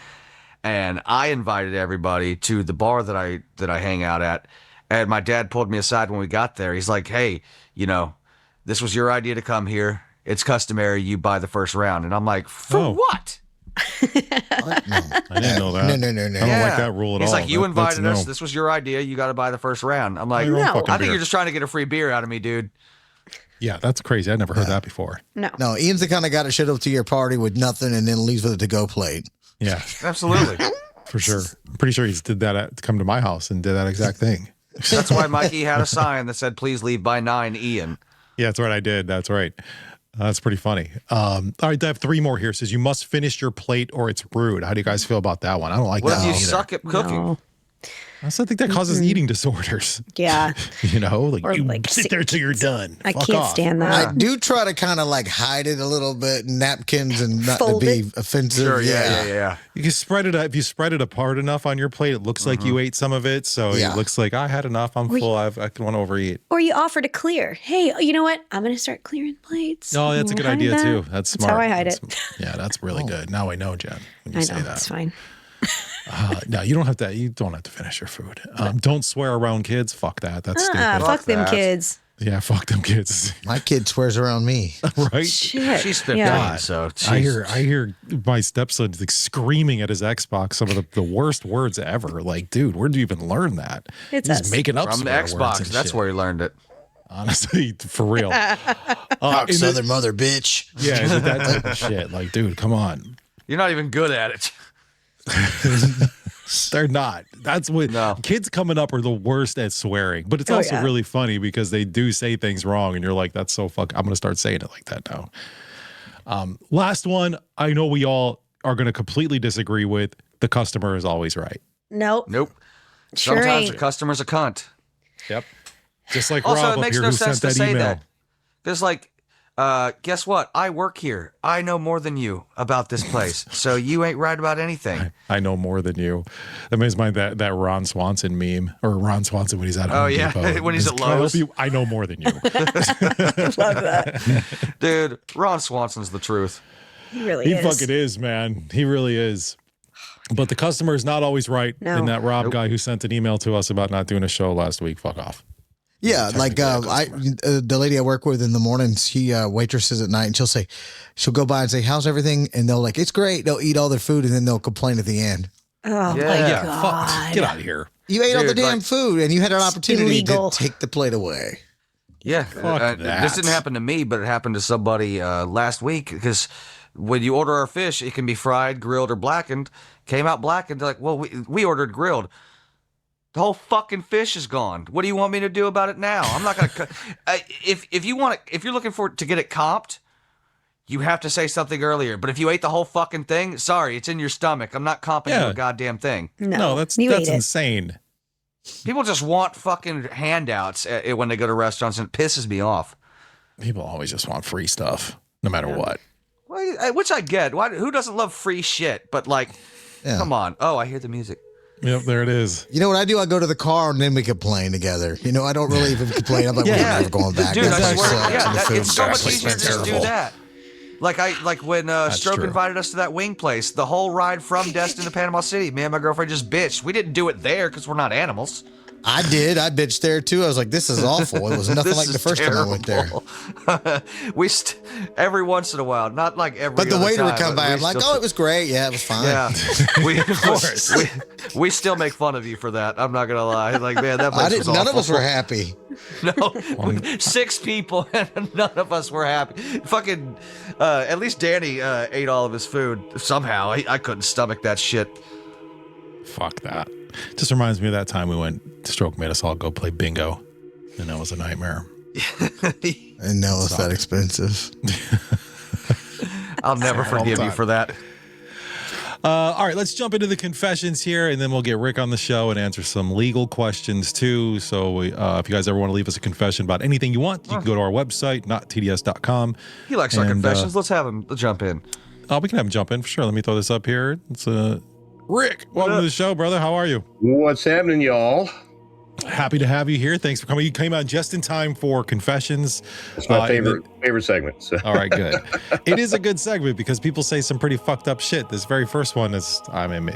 and I invited everybody to the bar that I hang out at. And my dad pulled me aside when we got there. He's like, "Hey, this was your idea to come here. It's customary you buy the first round." And I'm like, "For what?" I didn't know that. No. I don't like that rule at all. He's like, "You invited us. No. This was your idea. You got to buy the first round." I'm like, No. I think you're just trying to get a free beer out of me, dude. Yeah, that's crazy. I never heard that before. No, Ian's the kind of guy that showed up to your party with nothing and then leaves with a to-go plate. Yeah, Absolutely. for sure. I'm pretty sure he's did that to come to my house and did that exact thing. That's why Mikey had a sign that said, "Please leave by 9, Ian." Yeah, that's right. I did. That's right. That's pretty funny. All right, I have 3 more here. It says you must finish your plate or it's rude. How do you guys feel about that one? I don't like What that if you either. suck at cooking? No. I still think that causes eating disorders. Yeah. Like Or you like sit there till you're done. I Fuck can't off. stand that. I do try to kind of like hide it a little bit, napkins and not Fold to be it. offensive. Sure, yeah. You can spread it. If you spread it apart enough on your plate, it looks like you ate some of it. So Yeah. it looks like I had enough. I'm full. I don't want to overeat. Or you offer to clear. Hey, you know what? I'm going to start clearing plates. No, that's a good idea Hide too. that. That's That's smart. how I hide That's- it. Yeah, that's really good. Now I know, Jen. When you I say know. that. It's fine. No, you don't have to. You don't have to finish your food. Don't swear around kids. Fuck that. That's stupid. Fuck them that. kids. Yeah, fuck them kids. My kid swears around me. Right? Shit. She's 15, Yeah. so I she's- hear my stepson like screaming at his Xbox some of the worst words ever. Like, dude, where do you even learn that? It's He's us. making up from the swear words Xbox. and That's shit. where he learned it. Honestly, for real. Fuck Southern mother, bitch. Yeah, that type of shit. Like, dude, come on. You're not even good at it. They're not. That's what No. kids coming up are the worst at swearing. But it's also yeah. really funny because they do say things wrong, and you're like, "That's so fuck." I'm gonna start saying it like that now. Last one. I know we all are gonna completely disagree with. The customer is always right. Nope. Nope. Sure Sometimes ain't. the customer's a cunt. Yep. Just like Also, Rob it up makes here no who sense sent to that say email. that. There's like, guess what? I work here. I know more than you about this place. So you ain't right about anything. I know more than you. That makes mind that Ron Swanson meme, or Ron Swanson when he's at Home yeah. Depot. When he's Is, at "Can I help Lowe's?" you? I know more than you. Love that. Dude, Ron Swanson's the truth. He really He is. fucking is, man. He really is. But the customer is not always right. No. And that Rob guy who sent an email to us about not doing a show last week, fuck off. Yeah, like the lady I work with in the mornings, she waitresses at night, and she'll go by and say, "How's everything?" And they'll like, "It's great." They'll eat all their food, and then they'll complain at the end. Oh, Yeah. my Yeah, God. Fuck. Get out of here. You ate all the Dude, damn like- food, and you had an opportunity illegal. to take the plate away. Yeah. Fuck that. This didn't happen to me, but it happened to somebody last week because when you order our fish, it can be fried, grilled, or blackened. Came out blackened. They're like, well, we ordered grilled. The whole fucking fish is gone. What do you want me to do about it now? I'm not gonna. If you want it, if you're looking to get it comped, you have to say something earlier. But if you ate the whole fucking thing, sorry, it's in your stomach. I'm not comping you Yeah. a goddamn thing. No, that's you ate it. insane. People just want fucking handouts when they go to restaurants, and it pisses me off. People always just want free stuff, no matter what. Well, which I get. Who doesn't love free shit? But like, Yeah. come on. Oh, I hear the music. Yep, there it is. You know what I do? I go to the car, and then we complain together. You know, I don't really even complain. I'm like, we're Yeah. never going back. Dude, That I place swear, sucks, yeah, and the food it's so much sucks. easier to It's just do terrible. that. Like when Stroke true. invited us to that wing place, the whole ride from Destin to Panama City, me and my girlfriend just bitched. We didn't do it there because we're not animals. I did. I bitched there too. I was like, this is awful. It was nothing This like the is first time I went there. terrible. Every once in a while, not like every. But the other waiter would time, come but by. we I'm like, still- oh, it was great. Yeah, it was fine. Yeah, we still make fun of you for that. I'm not gonna lie. Like, man, that place was None of awful. us were happy. No, 6 people and none of us were happy. Fucking, at least Danny ate all of his food somehow. I couldn't stomach that shit. Fuck that. Just reminds me of that time we went, Stroke made us all go play bingo. And that was a nightmare. And no, it's that expensive. I'll never forgive you time. for that. All right, let's jump into the confessions here, and then we'll get Rick on the show and answer some legal questions too. So if you guys ever want to leave us a confession about anything you want, you can go to our website, nottds.com. He likes our And, confessions. Let's have him jump in. We can have him jump in for sure. Let me throw this up here. It's Rick, welcome to the show, brother. How are you? What's happening, y'all? Happy to have you here. Thanks for coming. You came out just in time for confessions. It's my and then- favorite segment. So. All right, good. It is a good segment because people say some pretty fucked up shit. This very first one is, I mean,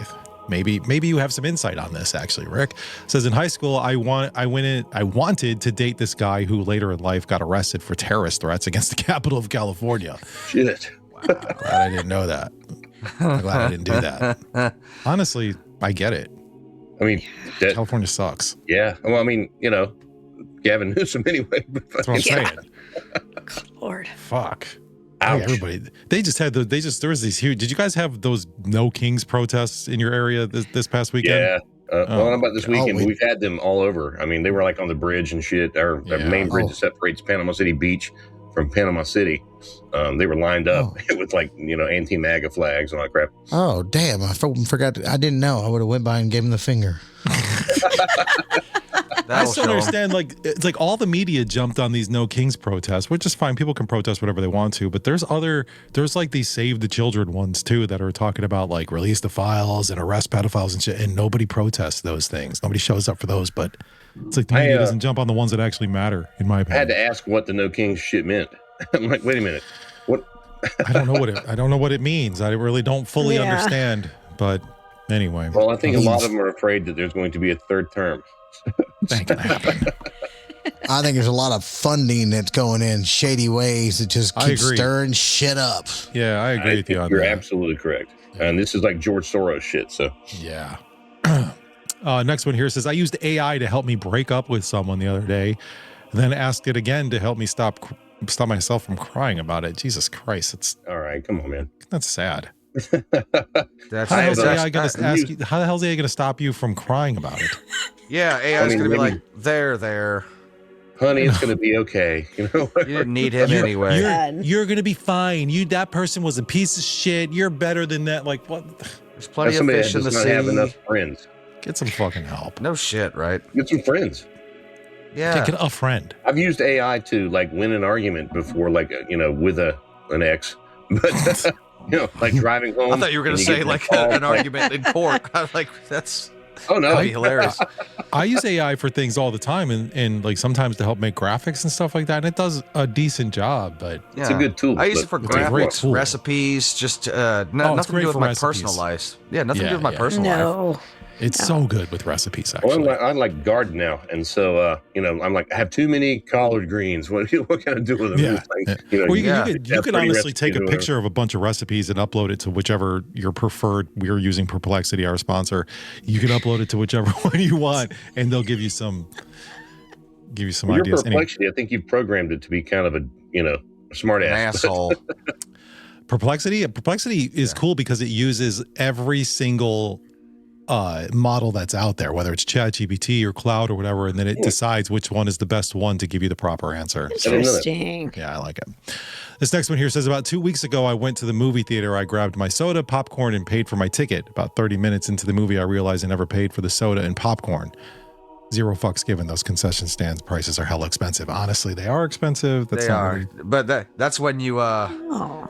Maybe you have some insight on this, actually. Rick says, in high school, I wanted to date this guy who later in life got arrested for terrorist threats against the capital of California. Shit. Wow, I'm glad I didn't know that. I'm glad I didn't do that. Honestly, I get it. I mean, California sucks. Yeah. Well, I mean, Gavin Newsom anyway. That's what I'm saying. Lord. Fuck. Ouch. Hey, everybody, there was these huge, did you guys have those No Kings protests in your area this past weekend? Yeah. Well, I don't know about this weekend, but we- we've had them all over. I mean, they were like on the bridge and shit. Our main bridge that separates Panama City Beach from Panama City. They were lined up with like, anti-MAGA flags and all that crap. Oh, damn. I forgot. I didn't know. I would have went by and gave him the finger. I still understand, it's like all the media jumped on these No Kings protests, which is fine. People can protest whatever they want to, but there's like these Save the Children ones too that are talking about like release the files and arrest pedophiles and shit, and nobody protests those things. Nobody shows up for those, but it's like the media doesn't jump on the ones that actually matter, in my opinion. I had to ask what the No Kings shit meant. I'm like, wait a minute. What? I don't know what it means. I really don't fully understand, but anyway. Well, I think a lot of them are afraid that there's going to be a third term. That can happen. I think there's a lot of funding that's going in shady ways that just keeps stirring shit up. Yeah, I agree with you on You're that. absolutely correct. And this is like George Soros shit. So Yeah. Next one here says, I used AI to help me break up with someone the other day, and then asked it again to help me stop myself from crying about it. Jesus Christ, all right, come on, man. that's sad. That's How the hell's AI that's- going to ask you? How the hell's AI going to stop you from crying about it? Yeah, AI's I mean, gonna be maybe- like, there. Honey, it's going to be okay. You didn't need him anyway. You're going to be fine. That person was a piece of shit. You're better than that. Like what? There's plenty That's of somebody fish that in the does not have sea. enough friends. Get some fucking help. No shit, right? Get some friends. Yeah. Get a friend. I've used AI to like win an argument before, like with an ex, but like driving home. I thought you were gonna and say get like the call, an argument in court. I was like, that's Oh no, that'd be hilarious. I use AI for things all the time, and like sometimes to help make graphics and stuff like that. And it does a decent job, but It's a good tool, I use it for but it's a great graphics, tool. recipes, just it's nothing to great do with for my recipes. personal life. Yeah, nothing to do with my Yeah. personal life. No. it's so good with recipes. Well, Actually, I like garden now, and so I'm like, I have too many collard greens. What can I do with them? Yeah. Like, Well, you Yeah. could have pretty honestly take a recipes or whatever. picture of a bunch of recipes and upload it to whichever your preferred. We're using Perplexity, our sponsor. You can upload it to whichever one you want, and they'll give you some Your ideas. Anyway, perplexity, I think you've programmed it to be kind of a smart An ass. asshole. Perplexity is cool because it uses every single model that's out there, whether it's ChatGPT or Cloud or whatever, and then it decides which one is the best one to give you the proper answer. So, Interesting. yeah, I like it. This next one here says, about 2 weeks ago, I went to the movie theater. I grabbed my soda, popcorn, and paid for my ticket. About 30 minutes into the movie, I realized I never paid for the soda and popcorn. Zero fucks given. Those concession stands prices are hella expensive. Honestly, they are expensive. That's They not are, really- but that's when you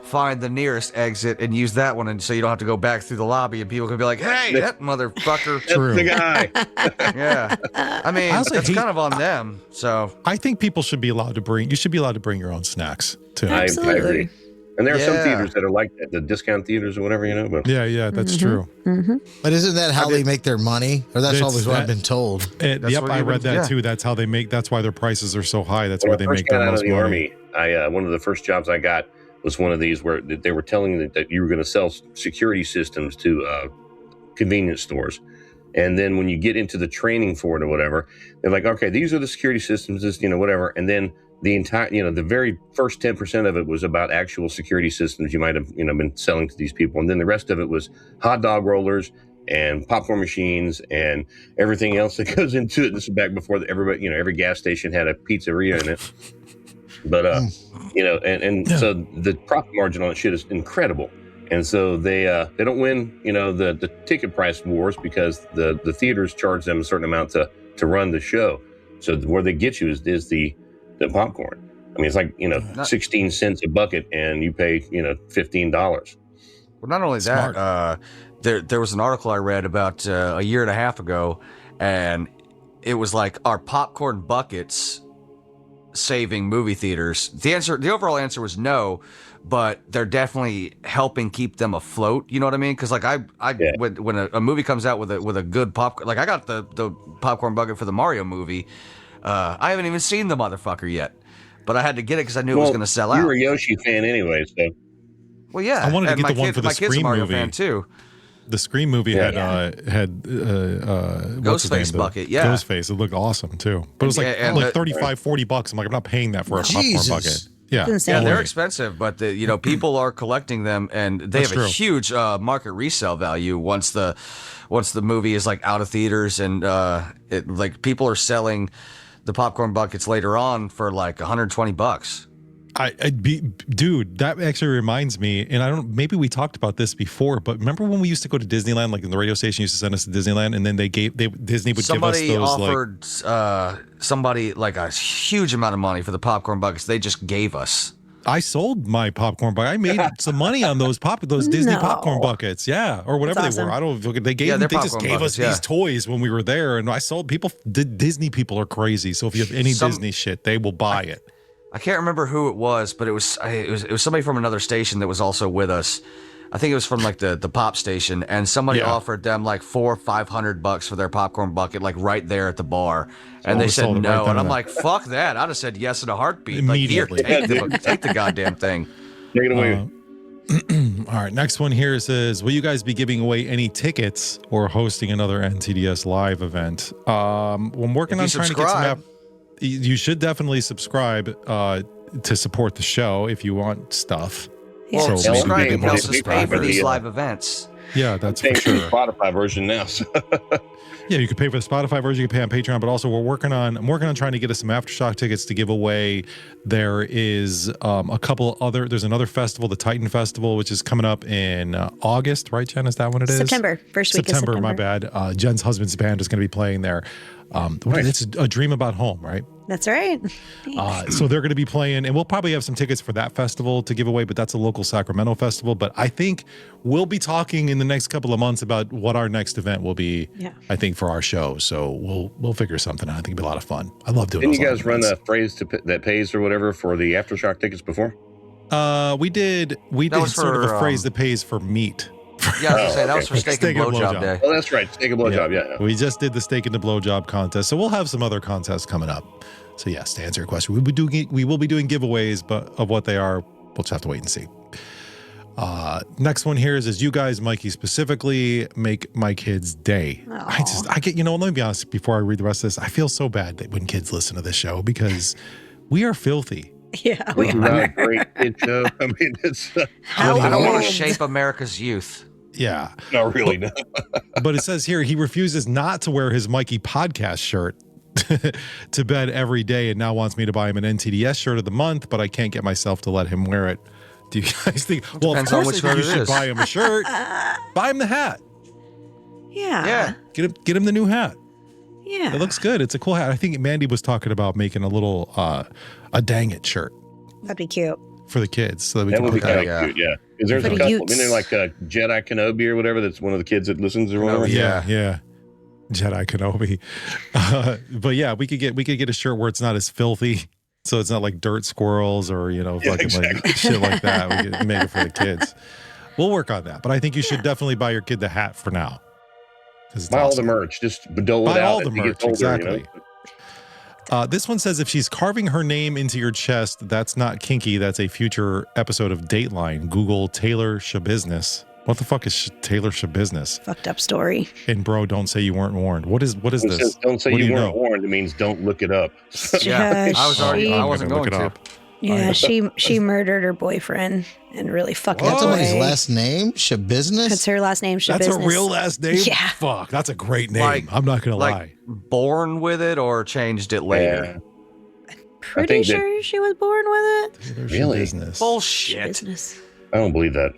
find the nearest exit and use that one, and so you don't have to go back through the lobby, and people can be like, "Hey, that motherfucker!" True. The guy. Yeah, I mean, I also that's hate- kind of on them. So I think people should be allowed to bring. You should be allowed to bring your own snacks too. I Absolutely. agree. And there are some Yeah. theaters that are like that, the discount theaters or whatever, But Yeah, that's true. But isn't that how they make their money? Or that's It's always what that- I've been told. Yep, what I you read would- that yeah. too. That's how they make. That's why their prices are so high. That's when where I they first make their got out of most the money. Army, I one of the first jobs I got was one of these where they were telling you that you were going to sell security systems to convenience stores. And then when you get into the training for it or whatever, they're like, okay, these are the security systems, this, whatever. And then the entire, the very first 10% of it was about actual security systems you might have, been selling to these people. And then the rest of it was hot dog rollers and popcorn machines and everything else that goes into it. This is back before everybody, every gas station had a pizzeria in it. But, so the profit margin on that shit is incredible. And so they don't win, the ticket price wars because the theaters charge them a certain amount to run the show. So where they get you is the popcorn. I mean, it's like, 16 cents a bucket and you pay, $15. Well, not only that, there was an article I read about a year and a half ago, and it was like, are popcorn buckets saving movie theaters? The overall answer was no, but they're definitely helping keep them afloat. You know what I mean? Because like when a movie comes out with a good popcorn, like I got the popcorn bucket for the Mario movie. I haven't even seen the motherfucker yet, but I had to get it because I knew it was going to sell out. You're a Yoshi fan anyway, so. Well, yeah. I wanted to get the one for the my kid's a Scream Mario movie. fan too. The Scream movie had Ghostface bucket, yeah. Ghostface. It looked awesome too. But it was like $35-$40. I'm like, I'm not paying that for a popcorn bucket. Yeah. Yeah, they're expensive, but people are collecting them, and they have a huge market resale value once the movie is like out of theaters, and like people are selling the popcorn buckets later on for like $120. Dude, that actually reminds me, and maybe we talked about this before, but remember when we used to go to Disneyland, like in the radio station used to send us to Disneyland, and then Disney would give us those. Somebody offered somebody like a huge amount of money for the popcorn buckets. They just gave us. I sold my popcorn bucket. I made some money on those Disney popcorn buckets, yeah, or whatever they were. I don't. They just gave us these toys when we were there, and I sold people. Disney people are crazy, so if you have any Disney shit, they will buy it. I can't remember who it was, but it was somebody from another station that was also with us. I think it was from like the pop station, and somebody offered them like $400 or $500 for their popcorn bucket, like right there at the bar, and they said no, and I'm like, fuck that! I'd have said yes in a heartbeat. Immediately. Like, here, take the goddamn thing. Take it away. All right, next one here says, will you guys be giving away any tickets or hosting another NTDS live event? I'm working on trying to get some. You should definitely subscribe to support the show if you want stuff. Yeah. So subscribe helps us pay for these live events. Yeah, that's for sure. The Spotify version now. So. Yeah, you can pay for the Spotify version, you can pay on Patreon, but also I'm working on trying to get us some Aftershock tickets to give away. There is there's another festival, the Titan Festival, which is coming up in August, right, Jen? Is that when it is? September, first week of September. My bad. Jen's husband's band is going to be playing there. It's A Dream About Home, right? That's right. So they're going to be playing, and we'll probably have some tickets for that festival to give away, but that's a local Sacramento festival. But I think we'll be talking in the next couple of months about what our next event will be, I think, for our show. So we'll figure something out. I think it'll be a lot of fun. I love doing Didn't you guys run a phrase that pays or whatever for the Aftershock tickets before? We did sort of a phrase that pays for meat. Yeah, I was going to say, that was for steak and blowjob day. Oh, that's right. Steak and blowjob, yeah. We just did the steak and the blowjob contest. So we'll have some other contests coming up. So yes, to answer your question, we will be doing giveaways, but of what they are, we'll just have to wait and see. Next one here is you guys, Mikey specifically, make my kids' day. Aww. Let me be honest before I read the rest of this. I feel so bad that when kids listen to this show because we are filthy. Yeah, we are. Not a great kid show. I mean, it's. I don't want to shape America's youth. Yeah. No, really, no. But it says here he refuses not to wear his Mikey podcast shirt to bed every day and now wants me to buy him an NTDS shirt of the month, but I can't get myself to let him wear it. Do you guys think? Well, of course you should buy him a shirt. Buy him the hat. Yeah. Get him the new hat. Yeah. It looks good. It's a cool hat. I think Mandy was talking about making a little a dang it shirt. That'd be cute. For the kids. So that we that can would be put that. kind of cute, yeah. Is there a couple? I mean, they're like Jedi Kenobi or whatever. That's one of the kids that listens or whatever. Yeah. Jedi Kenobi. But yeah, we could get a shirt where it's not as filthy. So it's not like dirt squirrels or, like shit like that. We can make it for the kids. We'll work on that. But I think you should definitely buy your kid the hat for now. Buy all the merch. Just dole it out. All the merch, older, exactly. This one says if she's carving her name into your chest, that's not kinky. That's a future episode of Dateline. Google Taylor Shabusiness. What the fuck is Taylor Shabusiness? Fucked up story. And bro, don't say you weren't warned. What is this? Says, don't say you weren't warned. It means don't look it up. Yeah, I wasn't going to. Yeah, she murdered her boyfriend and really fucked up. That's somebody's last name? Shabusiness? That's her last name, Shabusiness. That's a real last name? Yeah. Fuck, that's a great name. I'm not going to lie. Born with it or changed it later? Yeah. Pretty sure she was born with it. Taylor really? Shabusiness. Bullshit. Shabusiness. I don't believe that.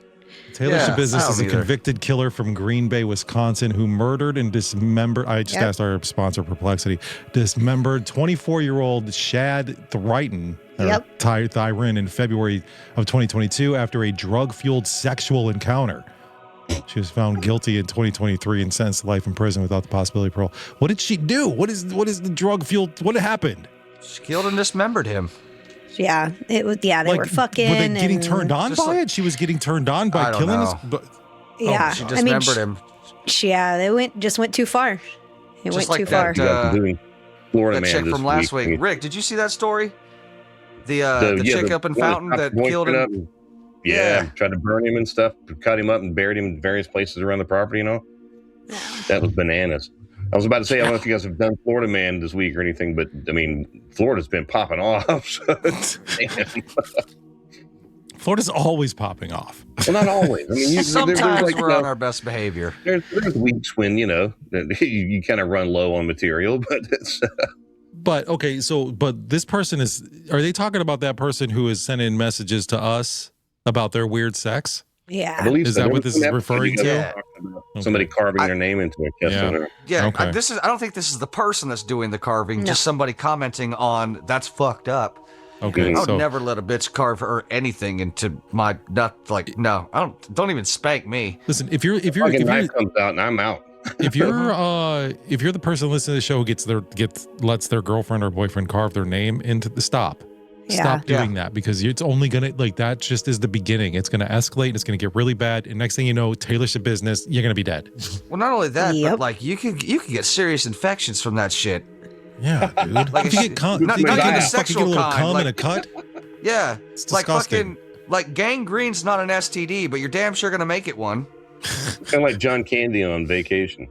Taylor Shabusiness is a convicted killer from Green Bay, Wisconsin, who murdered and dismembered. I just asked our sponsor, Perplexity. Dismembered 24-year-old Shad Thryton, Thyrin, in February of 2022 after a drug-fueled sexual encounter. She was found guilty in 2023 and sentenced to life in prison without the possibility of parole. What did she do? What is the drug-fueled? What happened? She killed and dismembered him. Yeah, it was. Yeah, they were fucking. Were they getting and- turned on Just by like- it? She was getting turned on by I don't killing know. us. But Yeah, She dismembered him. Yeah, they went too far. It Just went like too that, far. Doing Florida That man chick this from last week. week. Rick, did you see that story? The chick up in Fountain that killed him. Yeah, Yeah. tried to burn him and stuff, cut him up and buried him in various places around the property, That was bananas. I was about to say, I don't know if you guys have done Florida Man this week or anything, but I mean, Florida's been popping off. Damn. Florida's always popping off. Well, not always. I mean, Sometimes there's we're on our best behavior. there's weeks when, you kind of run low on material, but it's... But okay, but this person are they talking about that person who is sending messages to us about their weird sex? I Yeah. believe Is so. that There what was this is an episode referring you guys to? were talking about Somebody carving their name into a chest. Yeah. on her. Yeah, Okay. I don't think this is the person that's doing the carving. No. Just somebody commenting on that's fucked up. Okay, I would so never let a bitch carve her anything into my nut. Like, no, I don't even spank me. listen, if you're Fucking knife comes out and I'm out. if you're the person listening to the show who lets their girlfriend or boyfriend carve their name into the stop Yeah. doing that, because it's only gonna that just is the beginning. It's gonna escalate. It's gonna get really bad, and next thing you know, Taylor's a business. You're gonna be dead. Well, not only that, Yep. but like you could get serious infections from that shit. Yeah, dude. Like if you it's- get cum, not- if you not get in a fucking get a sexual little kind, cum like- in a cut. Yeah, It's like disgusting. fucking like gangrene's not an STD, but you're damn sure gonna make it one. Kind of like John Candy on Vacation.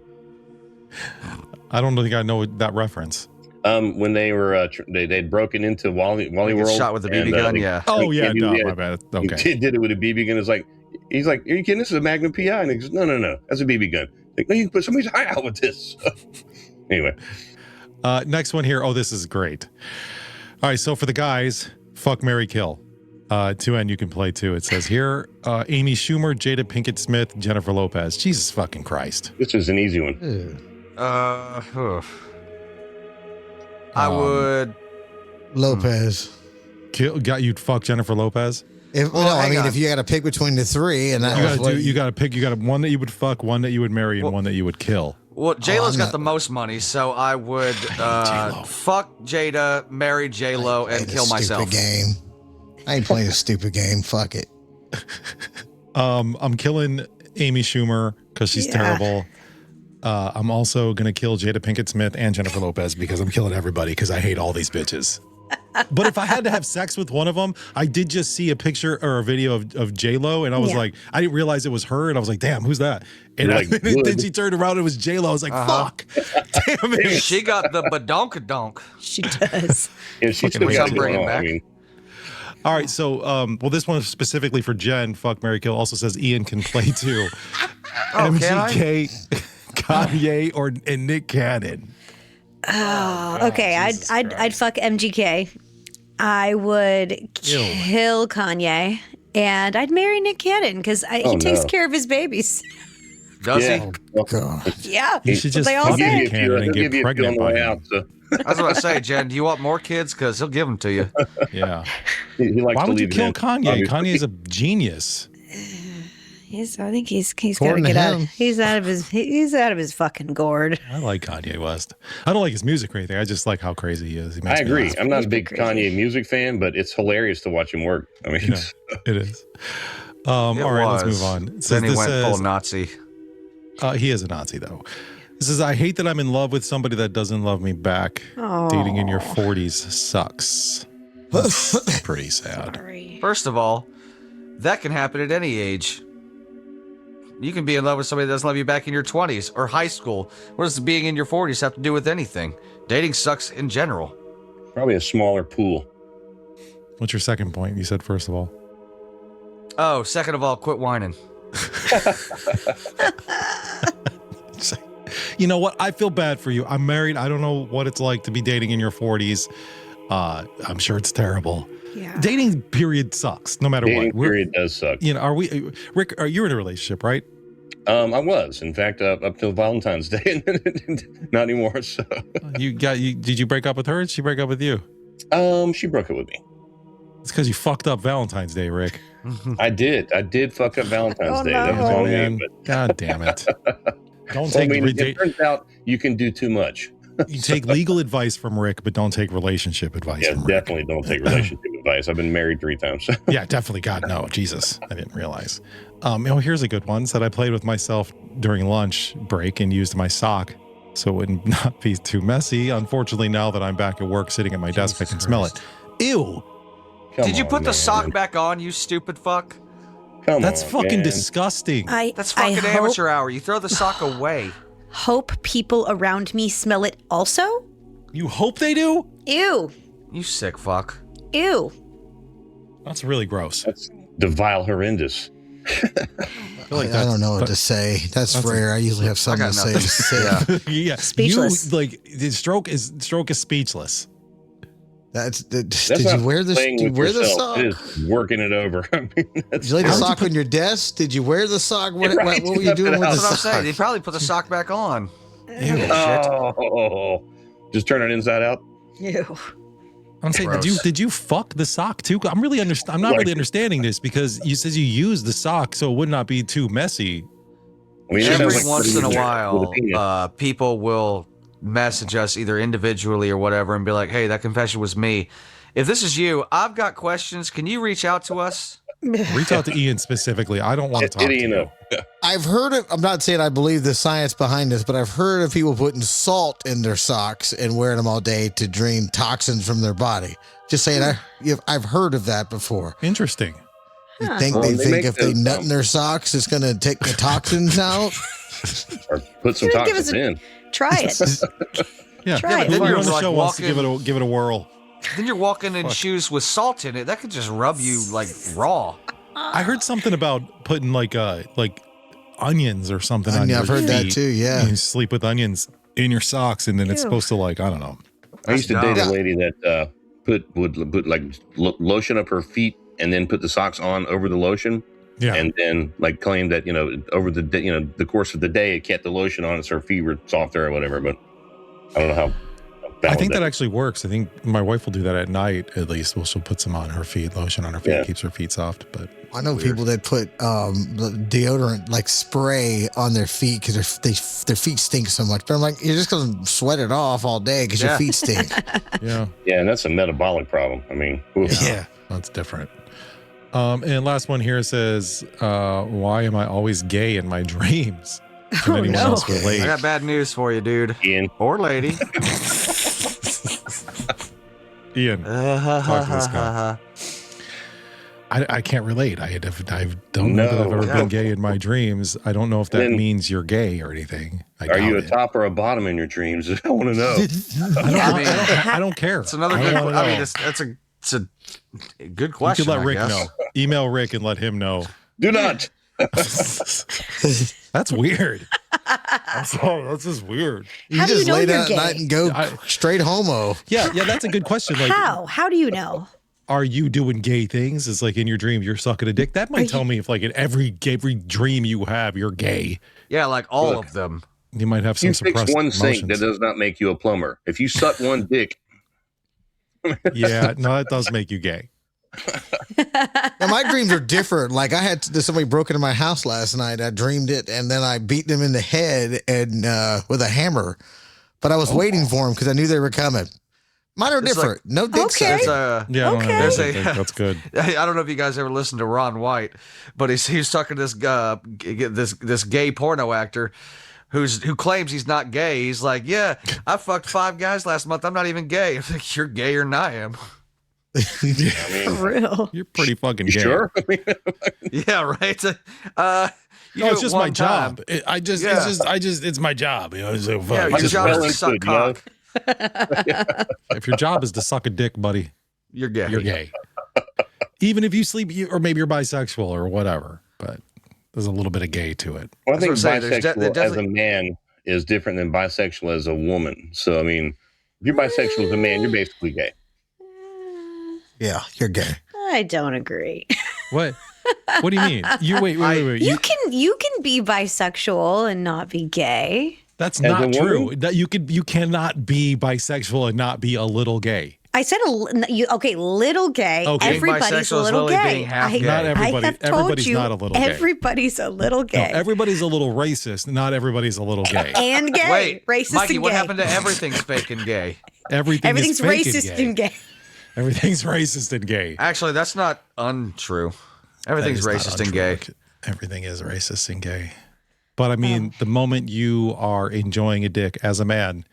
I don't think I know that reference. When they were they'd broken into Wally Get World, shot with a BB and, gun. they- Yeah. Oh yeah, Candy, no, yeah, my bad. he Okay. did it with a BB gun. He's like, are you kidding? This is a Magnum PI, and he goes, no, that's a BB gun. Like, no, you can put somebody's eye out with this. Anyway, Next one here. Oh, this is great. All right, so for the guys, fuck, marry, kill. 2N you can play too. It says here, Amy Schumer, Jada Pinkett Smith, Jennifer Lopez. Jesus fucking Christ. this is an easy one. I would. Lopez. You'd fuck Jennifer Lopez. If, Well, no, I hang mean, on. if you got to pick between the three, and that was what You gotta pick. You got one that you would fuck, one that you would marry, and Well- one that you would kill. Well, J-Lo's I'm got not- the most money, so I would J-Lo. fuck Jada, marry J-Lo, and Playing kill this myself. Stupid game. I ain't playing a stupid game. Fuck it. I'm killing Amy Schumer because she's Yeah. terrible. I'm also gonna kill Jada Pinkett Smith and Jennifer Lopez because I'm killing everybody because I hate all these bitches. But if I had to have sex with one of them, I did just see a picture or a video of J-Lo, and I was Yeah. like, I didn't realize it was her, and I was like, damn, who's that? And You're like, then good. she turned around, and it was J-Lo. I was like, fuck, damn it. She got the badonkadonk. She does. And she's still Which got I'm it going bringing on. back. I mean, All right, so well, this one specifically for Jen, fuck, marry, kill, also says Ian can play too. Oh, can I? MGK, Kanye, and Nick Cannon. Oh, okay. I'd fuck MGK. I would kill Kanye, and I'd marry Nick Cannon because he takes no. care of his babies. Does yeah. he? Well, God. Yeah, You should just they all fuck I'll give say. you Nick a few. Cannon I'll and give get you a few on pregnant the by way him. out. So I was about to say, Jen, do you want more kids? Because he'll give them to you. Yeah. he likes Why to would you leave it kill in, Kanye? obviously. Kanye is a genius. I think he's got to According to get out. him. He's out of his fucking gourd. I like Kanye West. I don't like his music or anything. I just like how crazy he is. He I makes me agree. laugh. I'm not a He's big crazy. Kanye music fan, but it's hilarious to watch him work. I mean, Yeah, it is. All right, let's move on. It says, Then he this went full says, Nazi. he is a Nazi, though. This is, I hate that I'm in love with somebody that doesn't love me back. Dating in your 40s sucks. That's pretty sad. Sorry. First of all, that can happen at any age. You can be in love with somebody that doesn't love you back in your 20s or high school. What does being in your 40s have to do with anything? Dating sucks in general. probably a smaller pool. What's your second point? You said first of all. Oh, second of all, quit whining. You know what? I feel bad for you. I'm married. I don't know what it's like to be dating in your 40s. I'm sure it's terrible. Yeah. Dating period sucks, no matter Dating what. We're- period does suck. You know, are we, Rick? Are you in a relationship, right? I was, in fact, up till Valentine's Day. Not anymore. So, Did you break up with her? Or did she break up with you? she broke up with me. It's because you fucked up Valentine's Day, Rick. I did fuck up Valentine's Oh, Day. That was no. on man. me. But God damn it! Don't I take mean, it turns out you can do too much. you take legal advice from Rick, but don't take relationship advice Yeah, from Rick. definitely don't take relationship advice. advice. I've been married 3 times. Yeah, definitely. God, no. Jesus. I didn't realize. Here's a good one. Said I played with myself during lunch break and used my sock so it would not be too messy. Unfortunately, now that I'm back at work sitting at my desk, I can smell it. Ew. Did you put the sock back on, you stupid fuck? That's fucking disgusting. That's fucking amateur hour. You throw the sock away. Hope people around me smell it also? You hope they do? Ew. You sick fuck. Ew. That's really gross. That's the vile horrendous. I don't know what to say. That's rare. I usually have something to say. Yeah. Speechless. The stroke is speechless. Did you wear the sock? It is working it over. I mean, did you lay the sock on your desk? Did you wear the sock? What were you doing with the That's what I'm sock? saying. They probably put the sock back on. Ew. Oh, just turn it inside out. Ew. I'm saying, did you fuck the sock too? I'm not really understanding this because you says you use the sock so it would not be too messy. I mean, Every once in a while, people will message us either individually or whatever and be like, hey, that confession was me. If this is you, I've got questions. Can you reach out to us? Reach out to Ian specifically. I don't want to talk to you. I've heard of, I'm not saying I believe the science behind this, but I've heard of people putting salt in their socks and wearing them all day to drain toxins from their body. Just saying, I've heard of that before. Interesting. You think they think if they nut in their socks, it's going to take the toxins out? Or put some toxins in. Try it. Yeah. Try it. Whoever on the Like show wants to give it a whirl. Then you're walking in shoes with salt in it. That could just rub you like raw. I heard something about putting like onions or something on your I've heard that feet. too, yeah. You sleep with onions in your socks and then it's supposed to I don't know. I used to date a lady that would like lotion up her feet and then put the socks on over the lotion. Yeah. And then like claimed that, over the day, the course of the day, it kept the lotion on so her feet were softer or whatever. But I don't know how. I think that actually works. I think my wife will do that at night, at least. She'll put some on her feet, lotion on her feet, keeps her feet soft. But I know people that put deodorant, like spray on their feet because their feet stink so much. But I'm like, you're just going to sweat it off all day because your feet stink. Yeah. Yeah, and that's a metabolic problem. I mean, That's different. And last one here says, why am I always gay in my dreams? Can anyone else relate? I got bad news for you, dude. Ian. Or lady. Ian, talk to this guy. I can't relate. I don't know that I've ever been gay in my dreams. I don't know if that means you're gay or anything. Are you a top or a bottom in your dreams? I want to know. I don't care. It's another good one. I mean, it's a good question. You could let Rick know. Email Rick and let him know. Do not. That's weird. I'm sorry, that's just weird. You How do you just know lay you're down at gay? night and go straight homo. Yeah, that's a good question. Like, How do you know? are you doing gay things? It's like in your dream you're sucking a dick. That might tell me if like in every dream you have you're gay. Yeah, like all of them. You might have some You suppressed fix one emotions. sink, that does not make you a plumber. If you suck one dick, Yeah, no, that does make you gay. Now, my dreams are different. Like I had somebody broke into my house last night. I dreamed it, and then I beat them in the head and with a hammer. But I was waiting for them because I knew they were coming. Mine are different. No dick Okay. sucking. Yeah, I don't have There's that. That's good. I don't know if you guys ever listened to Ron White, but he's talking to this gay porno actor who claims he's not gay. He's like, yeah, I fucked 5 guys last month. I'm not even gay. I'm like, you're gayer than I am. For real. You're pretty fucking you gay. sure? I mean, Yeah, right. No, it's just my job. It's my job. You know, Yeah, your just job is well to suck into it, you know? cock. if your job is to suck a dick, buddy, You're gay. you're gay. Even if you sleep, or maybe you're bisexual or whatever, but there's a little bit of gay to it. Well, I think That's what I'm saying. bisexual as a man is different than bisexual as a woman. So, I mean, if you're bisexual as a man, you're basically gay. Yeah, you're gay. I don't agree. What? What do you mean? You wait. You can be bisexual and not be gay. That's As a not woman? true. That you cannot be bisexual and not be a little gay. I said little gay. Okay. Everybody's Bisexual a is little literally gay. being half gay. Not everybody. I have told Everybody's you, not a little gay. everybody's a little No, gay. everybody's a little racist. Not everybody's a little gay. And gay. Wait, racist Mikey, and what gay. happened to everything's fake and gay? Everything Everything's is fake racist and gay. Everything's racist and gay. Actually, that's not untrue. Everything's That is racist not and gay. untrue. Everything is racist and gay. But I mean, the moment you are enjoying a dick as a man,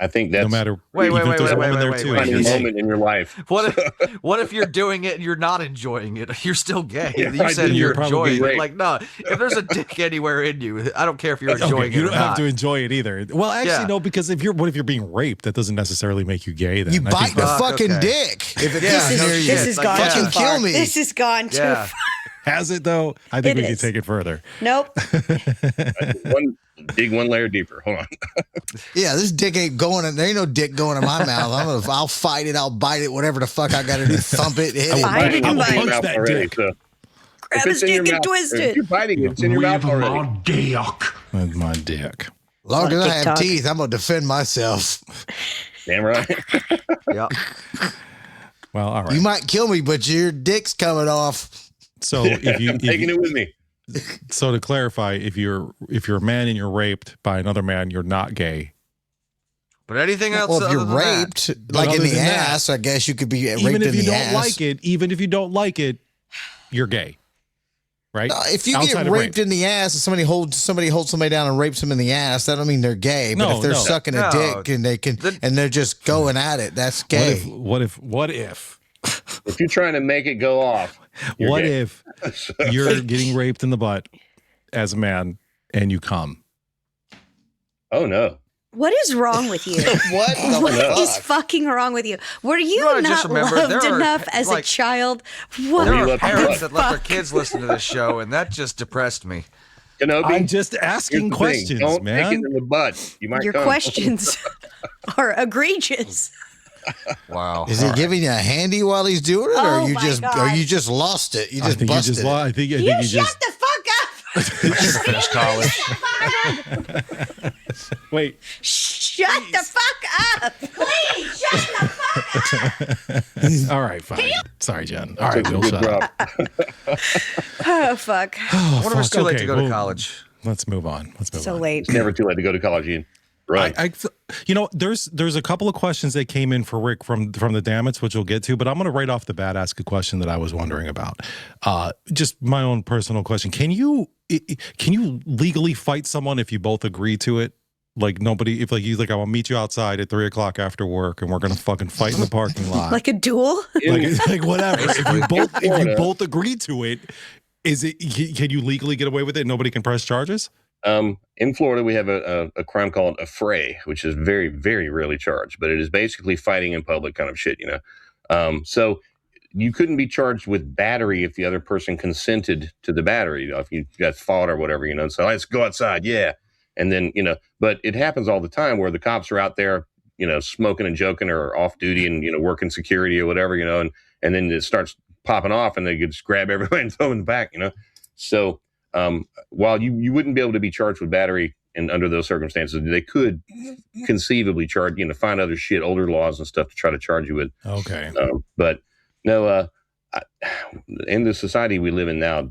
I think that's no matter Wait, even wait, if there's wait, a wait, woman there wait, too, wait, a wait. you're moment in your life. What if you're doing it and you're not enjoying it? You're still gay. Yeah, You right, said then you're you're probably enjoying it. raped. Like, no, if there's a dick anywhere in you, I don't care if you're Okay, enjoying you it or don't have not. to enjoy it either. Well, actually, Yeah. no, because what if you're being raped? That doesn't necessarily make you gay. Then You I bite think the that- fucking okay. dick. If it Yeah, gets no near shit. you, This has Like, gone yeah. too fucking far. kill me. This has gone too Yeah. far. has it though. I think It we can is. take it further. Nope. Dig one layer deeper. Hold on. Yeah, this dick ain't going in. There ain't no dick going in my mouth. I'll fight it. I'll bite it. Whatever the fuck I got to do. Thump it. Hit it. Fight it Biting and it's in your bite. mouth Punch that already, dick. so Grab if his it's in your dick and mouth- twist if it. you're biting it, it's in your mouth already. With my dick. Long as I have TikTok. teeth, I'm gonna defend myself. Damn right. Yeah. Well, all right. You might kill me, but your dick's coming off. So if you, I'm taking it with me. so to clarify, if you're a man and you're raped by another man, you're not gay. But anything else? Well, if you're other than that? raped, like in other the than that, ass, I guess you could be raped Even in if you the don't ass. like it, you're gay, right? If you Outside get of raped rape. in the ass and somebody holds somebody down and rapes them in the ass, that don't mean they're gay. But No, if they're no. sucking a No. dick and and they're just going at it, that's gay. What if If you're trying to make it go off, you're what gay. if you're getting raped in the butt as a man and you come? Oh no. What is wrong with you? What the What fuck? is fucking wrong with you? Were you gotta not just remember, loved there are, enough as a like- child? What There you are left your parents butt? that let their kids listen to this show, and that just depressed me. Kenobi, I'm just here's asking the questions, thing. Don't take it man. in the butt. You might your come. questions are egregious. Wow. Is he giving you a handy while he's doing it, or Oh you my just God. lost it? You I just think you busted just it. I think You you shut just the fuck up! Finish college. wait. Shut the fuck up! Please, shut the fuck up! All right, fine. Sorry, Jen. All right, Took a Bill, good shut up. drop. Oh fuck! Oh, What if it's fuck, too late okay, to go to well, college? Let's move on. So late. It's never too late to go to college, Ian. Right. There's a couple of questions that came in for Rick from the Dammits, which we'll get to, but I'm going to right off the bat ask a question that I was wondering about. Just my own personal question. Can you legally fight someone if you both agree to it? Like nobody, if like you like, I will meet you outside at 3:00 after work, and we're gonna fucking fight in the parking lot, Like a duel? like whatever. If you Florida. both agree to it, can you legally get away with it? And nobody can press charges. In Florida, we have a crime called a fray, which is very, very rarely charged, but it is basically fighting in public kind of shit, you know? So you couldn't be charged with battery if the other person consented to the battery, you know, if you got fought or whatever, you know, so let's go outside. Yeah. And then, you know, but it happens all the time where the cops are out there, you know, smoking and joking or off duty and, you know, working security or whatever, you know, and then it starts popping off and they could just grab everybody and throw them in the back, you know? So, while you wouldn't be able to be charged with battery and under those circumstances, they could conceivably charge, you know, find other shit, older laws and stuff to try to charge you with. Okay. But no, in the society we live in now,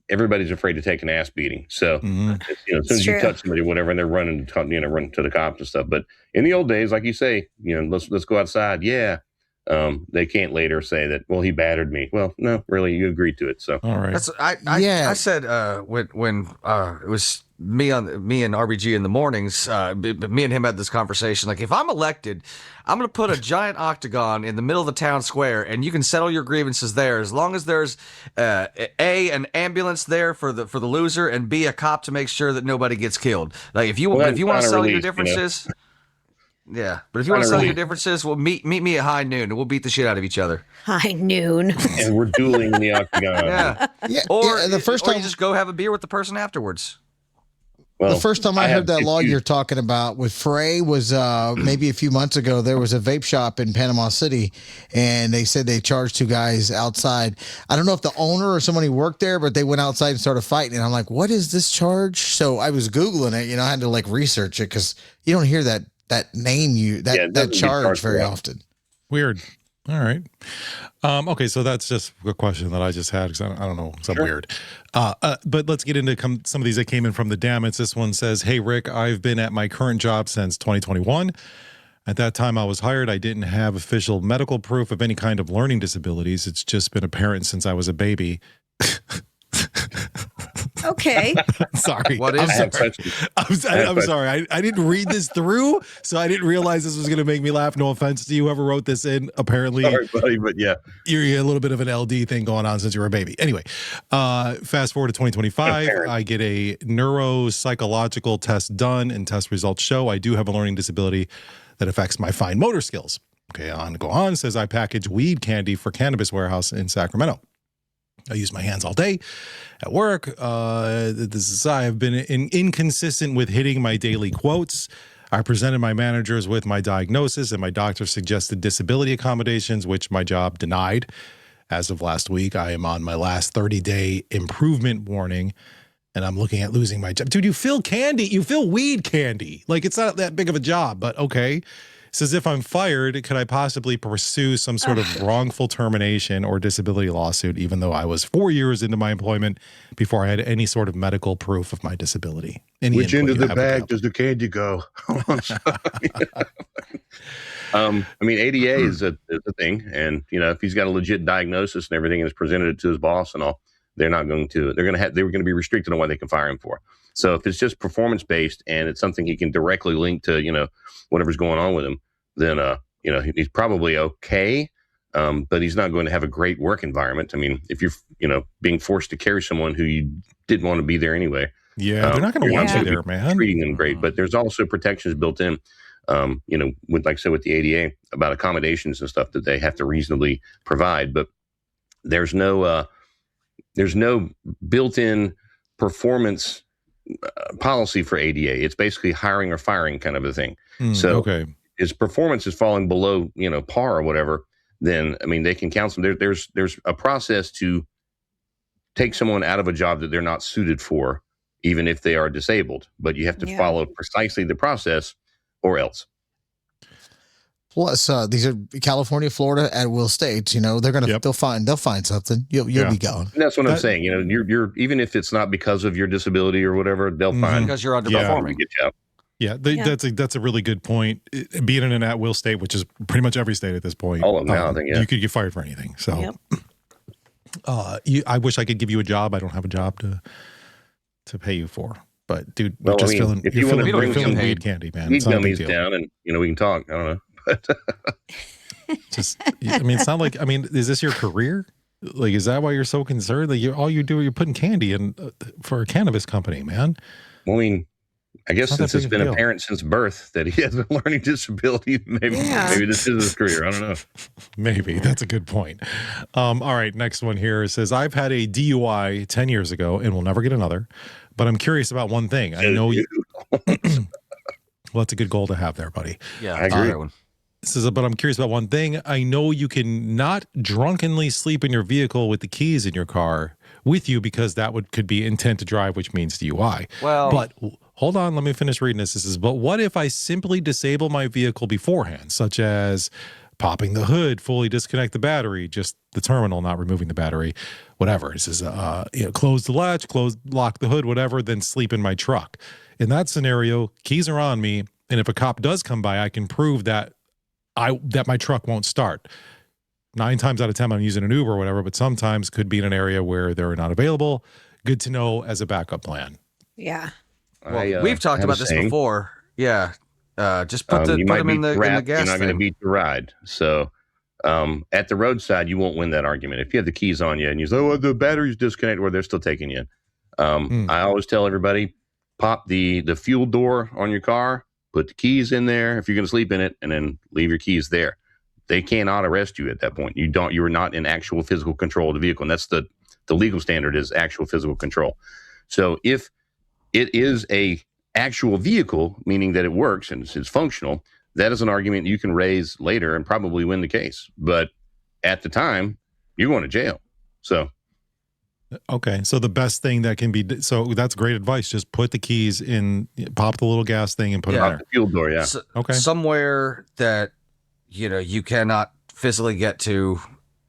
everybody's afraid to take an ass beating. So, Mhm. you know, as soon as you True. touch somebody or whatever, and they're running to the cops and stuff. But in the old days, like you say, you know, let's go outside. Yeah. They can't later say that, well, he battered me. Well, no, really, you agreed to it. So All right. That's Yeah. I said when it was me and RBG in the mornings, me and him had this conversation. Like, if I'm elected, I'm going to put a giant octagon in the middle of the town square, and you can settle your grievances there as long as there's an ambulance there for the loser, and B, a cop to make sure that nobody gets killed. Like, if you Well, want that's to kinda settle your released, you know? differences. Yeah, but if you want to Kinda settle your released. differences, well, meet me at high noon, and we'll beat the shit out of each other. High noon. and we're dueling in the octagon. Yeah, Yeah, or yeah, the first or time you just go have a beer with the person afterwards. Well, the first time I have heard that law issues. you're talking about with Frey was maybe a few months ago. There was a vape shop in Panama City, and they said they charged two guys outside. I don't know if the owner or somebody worked there, but they went outside and started fighting. And I'm like, what is this charge? So I was Googling it. You know, I had to like research it because you don't hear that name Yeah, that it doesn't get charge charged very a lot. often. Weird. All right. Okay, so that's just a question that I just had because I don't know, something weird. But let's get into some of these that came in from the Dammits. This one says, "Hey Rick, I've been at my current job since 2021. At that time I was hired, I didn't have official medical proof of any kind of learning disabilities. It's just been apparent since I was a baby. Okay. Sorry. What is I'm it? sorry. I'm sorry. I didn't read this through, so I didn't realize this was going to make me laugh. No offense to you, whoever wrote this in. Apparently, Sorry, buddy, but yeah. you're a little bit of an LD thing going on since you were a baby. Anyway, fast forward to 2025. I get a neuropsychological test done, and test results show I do have a learning disability that affects my fine motor skills. Okay, go on. Says I package weed candy for Cannabis Warehouse in Sacramento. I use my hands all day at work. I have been inconsistent with hitting my daily quotes. I presented my managers with my diagnosis, and my doctor suggested disability accommodations, which my job denied. As of last week, I am on my last 30-day improvement warning, and I'm looking at losing my job. Dude, you fill candy. You fill weed candy. Like, it's not that big of a job, but okay. It says if I'm fired, could I possibly pursue some sort of wrongful termination or disability lawsuit, even though I was 4 years into my employment before I had any sort of medical proof of my disability? Which end of the bag does the candy go? I mean, ADA is a thing, and if he's got a legit diagnosis and everything, and has presented it to his boss and all, they're not going to. They were going to be restricted on what they can fire him for. So if it's just performance based and it's something he can directly link to, whatever's going on with him, then he's probably okay. But he's not going to have a great work environment. I mean, if you're being forced to carry someone who you didn't want to be there anyway, they're not going to want you there, man. Treating them great, but there's also protections built in. With, like I said, with the ADA about accommodations and stuff that they have to reasonably provide, but there's no built-in performance policy for ADA. It's basically hiring or firing kind of a thing. So his performance is falling below, par or whatever, then, I mean, they can counsel. There's a process to take someone out of a job that they're not suited for, even if they are disabled, but you have to follow precisely the process or else. Plus, these are California, Florida, at will states. They'll find something. You'll be going. And that's what I'm saying. You're even if it's not because of your disability or whatever, they'll find because you're underperforming. Get you out. That's a really good point. Being in an at-will state, which is pretty much every state at this point, all of them now, I think, you could get fired for anything. So, I wish I could give you a job. I don't have a job to pay you for. But dude, you're filling weed candy, man. Weed gummies down, and we can talk. I don't know. But it's not like, is this your career? Like, is that why you're so concerned? Like, you're putting candy in for a cannabis company, man. Well, I guess since it's been apparent since birth that he has a learning disability, maybe this is his career. I don't know. Maybe that's a good point. All right, next one here says I've had a DUI 10 years ago and will never get another. But I'm curious about one thing. I know you. Well, it's a good goal to have there, buddy. Yeah, I agree. But I'm curious about one thing. I know you can not drunkenly sleep in your vehicle with the keys in your car with you because that could be intent to drive, which means DUI. Well, but hold on, let me finish reading this. This is, but what if I simply disable my vehicle beforehand, such as popping the hood, fully disconnect the battery, just the terminal, not removing the battery, whatever. It says, close the latch, lock the hood, whatever, then sleep in my truck. In that scenario, keys are on me, and if a cop does come by, I can prove that my truck won't start. 9 times out of 10, I'm using an Uber or whatever, but sometimes could be in an area where they're not available. Good to know as a backup plan. Yeah. Well, we've talked about this before. Yeah. Just put them in the gas. You're not going to beat the ride. So at the roadside, you won't win that argument. If you have the keys on you and you say, "Oh, the battery's disconnected," or they're still taking you in. I always tell everybody, pop the fuel door on your car, put the keys in there if you're going to sleep in it, and then leave your keys there. They cannot arrest you at that point. You are not in actual physical control of the vehicle. And that's the legal standard is actual physical control. So if it is a actual vehicle, meaning that it works and it's functional, that is an argument you can raise later and probably win the case. But at the time, you're going to jail. So. Okay. So the best thing that can be, so that's great advice. Just put the keys in, pop the little gas thing and put it in there. The fuel door. Yeah. Okay. Somewhere that, you cannot physically get to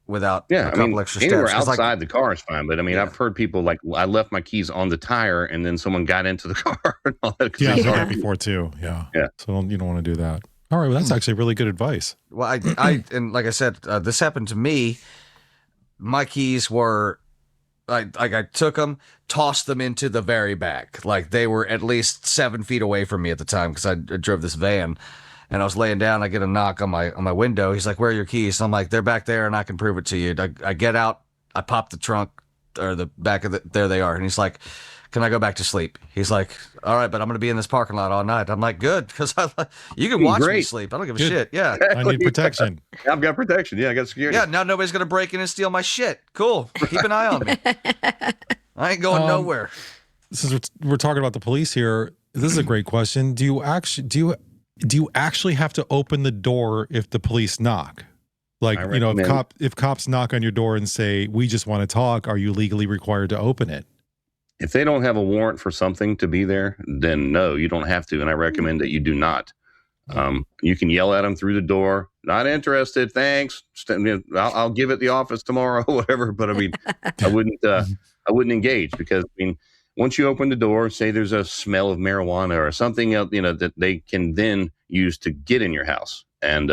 without a couple extra steps. Anywhere outside the car is fine. But I've heard people like, I left my keys on the tire and then someone got into the car. And all that. Yeah, I've heard that before too. Yeah. So you don't want to do that. All right, well, that's actually really good advice. Well, and like I said, this happened to me. My keys were, I took them, tossed them into the very back. Like they were at least 7 feet away from me at the time because I drove this van, and I was laying down. I get a knock on my window. He's like, "Where are your keys?" I'm like, "They're back there, and I can prove it to you." I get out. I pop the trunk or the back of there they are, and he's like, "Can I go back to sleep?" He's like, "All right, but I'm going to be in this parking lot all night." I'm like, "Good," because you can watch me sleep. I don't give a shit. Yeah. I need protection. I've got protection. Yeah, I got security. Yeah, now nobody's going to break in and steal my shit. Cool. Keep an eye on me. I ain't going nowhere. Since we're talking about the police here, this is a great question. Do you actually have to open the door if the police knock? Like, you know, if cops knock on your door and say, "We just want to talk," are you legally required to open it? If they don't have a warrant for something to be there, then no, you don't have to. And I recommend that you do not. You can yell at them through the door. Not interested. Thanks. I'll give it the office tomorrow, whatever. But I mean, I wouldn't engage because I mean, once you open the door, say there's a smell of marijuana or something else, you know, that they can then use to get in your house. And,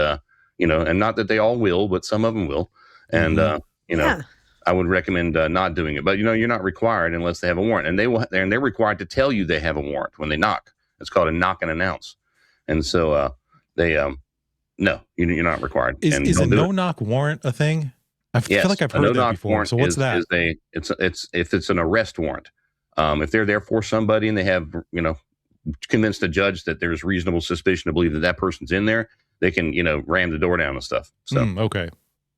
you know, and not that they all will, but some of them will. And, you know, yeah. I would recommend not doing it, but you know, you're not required unless they have a warrant, and they're required to tell you they have a warrant when they knock. It's called a knock and announce. And so, no, you're not required. Is a no knock warrant a thing? I feel like I've heard that before. So what's that? It's if it's an arrest warrant. If they're there for somebody and they have, you know, convinced a judge that there's reasonable suspicion to believe that person's in there, they can, you know, ram the door down and stuff. So okay.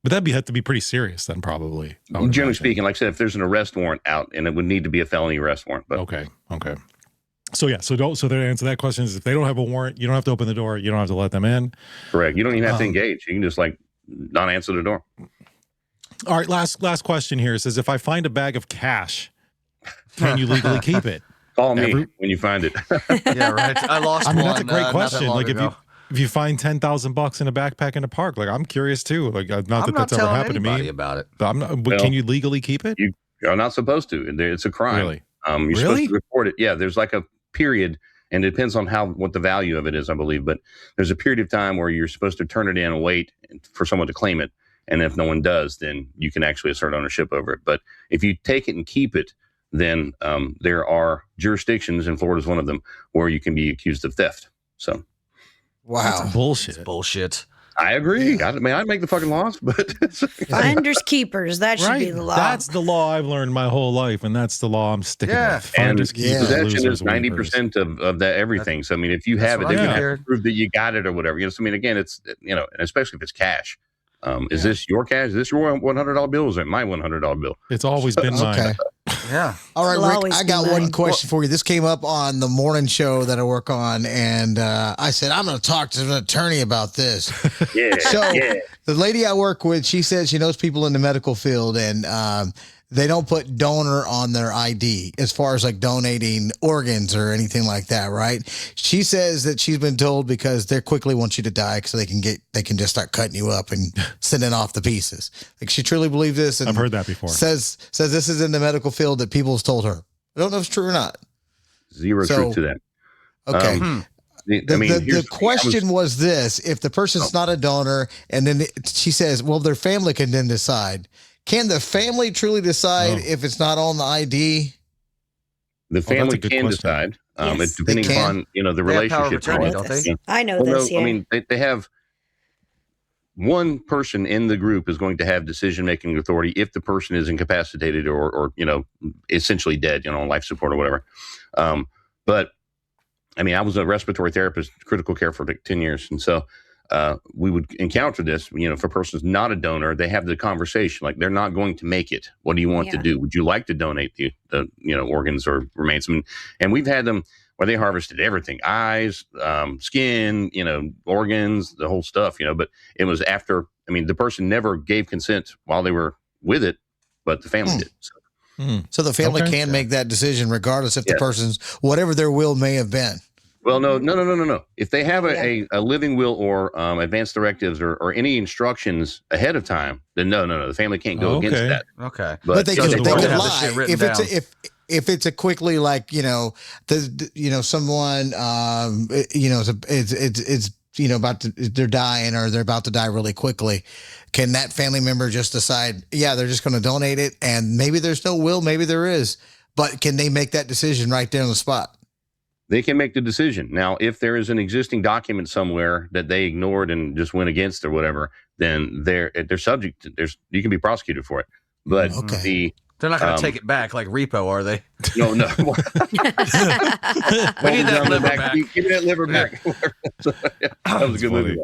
But that'd have to be pretty serious then, probably. Generally speaking, like I said, if there's an arrest warrant out, and it would need to be a felony arrest warrant. But okay. So yeah, so the answer to that question is if they don't have a warrant, you don't have to open the door, you don't have to let them in. Correct. You don't even have to engage. You can just like not answer the door. All right, last question here. It says, if I find a bag of cash, can you legally keep it? Call me when you find it. Yeah, right. I lost one. That's a great question. Like ago. if you find $10,000 in a backpack in a park, like I'm curious too. Like not that that's ever happened to me. About it. But can you legally keep it? You're not supposed to. It's a crime. Really? You're supposed to report it. Yeah, there's like a period, and it depends on what the value of it is, I believe. But there's a period of time where you're supposed to turn it in and wait for someone to claim it. And if no one does, then you can actually assert ownership over it. But if you take it and keep it, then there are jurisdictions, and Florida is one of them, where you can be accused of theft. So, wow, that's bullshit. That's bullshit. I agree. Yeah. I mean, I'd make the fucking laws, but finders keepers. That should be the law. That's the law I've learned my whole life, and that's the law I'm sticking with. Finders keepers. Possession is 90% of that everything. So I mean, if you have it, then you have to prove that you got it or whatever. You know, so I mean, again, it's and especially if it's cash. Is this your cash? Is this your $100 bill? Or is it my $100 bill? It's always been mine. Okay. Yeah. All right, Rick, I got one question for you. This came up on the morning show that I work on, and I said, I'm going to talk to an attorney about this. The lady I work with, she says she knows people in the medical field, and they don't put donor on their ID as far as like donating organs or anything like that, right? She says that she's been told because they quickly want you to die so they can just start cutting you up and sending off the pieces. Like she truly believes this. And I've heard that before. Says this is in the medical field that people have told her. I don't know if it's true or not. Zero truth to that. Okay. The question was this: if the person's not a donor, and then she says, well, their family can then decide. Can the family truly decide if it's not on the ID? The family can decide. It's depending upon the relationship. I know this. I mean, they have one person in the group is going to have decision-making authority if the person is incapacitated or essentially dead, on life support or whatever. But I mean, I was a respiratory therapist, critical care for like 10 years, and so. We would encounter this, if a person's not a donor, they have the conversation, like they're not going to make it. What do you want to do? Would you like to donate the organs or remains? And we've had them where they harvested everything, eyes, skin, organs, the whole stuff, but it was after, the person never gave consent while they were with it, but the family did. So the family can make that decision regardless if the person's, whatever their will may have been. Well, no. If they have a living will or advance directives or any instructions ahead of time, then no. The family can't go against that. Okay, but they could lie if it's a quickly someone it's they're dying or they're about to die really quickly, can that family member just decide, yeah, they're just going to donate it, and maybe there's no will, maybe there is, but can they make that decision right there on the spot? They can make the decision. Now, if there is an existing document somewhere that they ignored and just went against or whatever, then they're subject to, you can be prosecuted for it. But they're not going to take it back like repo, are they? No. We need that liver back. Give me that liver back. That was a good movie.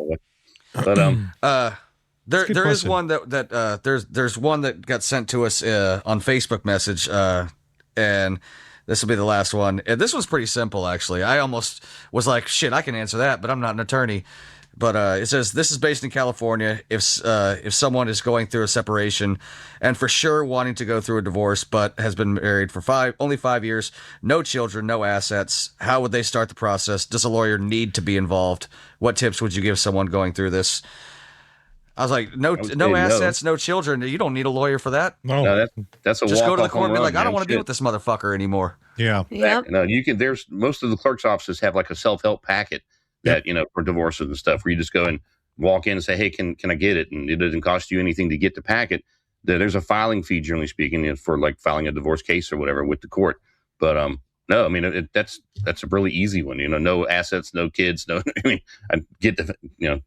But there is one that there's one that got sent to us on Facebook message, and this will be the last one. And this was pretty simple, actually. I almost was like, shit, I can answer that, but I'm not an attorney. But it says, this is based in California. If someone is going through a separation and for sure wanting to go through a divorce, but has been married for only 5 years, no children, no assets, how would they start the process? Does a lawyer need to be involved? What tips would you give someone going through this? I was like, no assets, no children. You don't need a lawyer for that. No, that's a just go to the walk-off court and be home like, run, I don't man. want to deal with this motherfucker anymore. Yeah. Yep. No, you can. There's most of the clerk's offices have like a self-help packet that for divorces and stuff, where you just go and walk in and say, hey, can I get it? And it doesn't cost you anything to get the packet. There's a filing fee, generally speaking, for like filing a divorce case or whatever with the court. But no, I mean that's a really easy one. No assets, no kids, no. I mean, I get to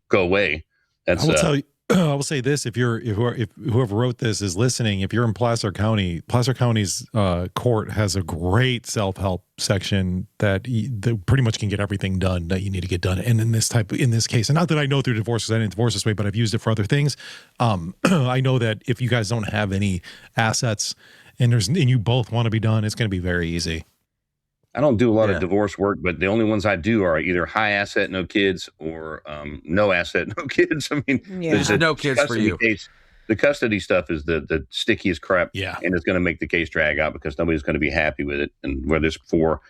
go away. That's I will tell you. I will say this: if whoever wrote this is listening, if you're in Placer County's court has a great self-help section that pretty much can get everything done that you need to get done. And in this case, and not that I know through divorces, I didn't divorce this way, but I've used it for other things. I know that if you guys don't have any assets and you both want to be done, it's going to be very easy. I don't do a lot of divorce work, but the only ones I do are either high asset, no kids, or no asset, no kids. I mean, there's no kids for you. The custody stuff is the stickiest crap, and it's going to make the case drag out because nobody's going to be happy with it. And whether it's for,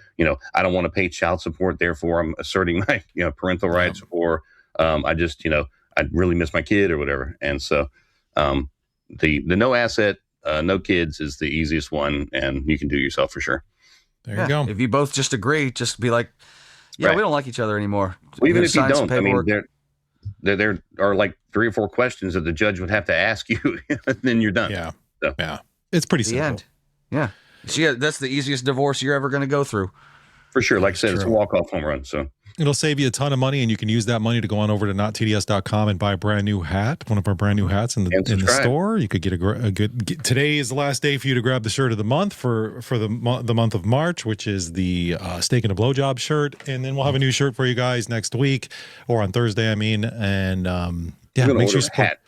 I don't want to pay child support, therefore I'm asserting my parental rights, or I just, I really miss my kid or whatever. And so the no asset, no kids is the easiest one, and you can do yourself for sure. There you go. If you both just agree, just be like, we don't like each other anymore. Well, even if you don't, I mean, there are like 3 or 4 questions that the judge would have to ask you, and then you're done. Yeah. So, yeah. It's pretty simple. End. Yeah. That's the easiest divorce you're ever going to go through. For sure. Like I said, it's a walk-off home run. So it'll save you a ton of money, and you can use that money to go on over to nottds.com and buy a brand new hat, one of our brand new hats in the store. You could get today is the last day for you to grab the shirt of the month for the month of March, which is the steak and a blowjob shirt. And then we'll have a new shirt for you guys next week, or on Thursday, I mean. And make sure you support.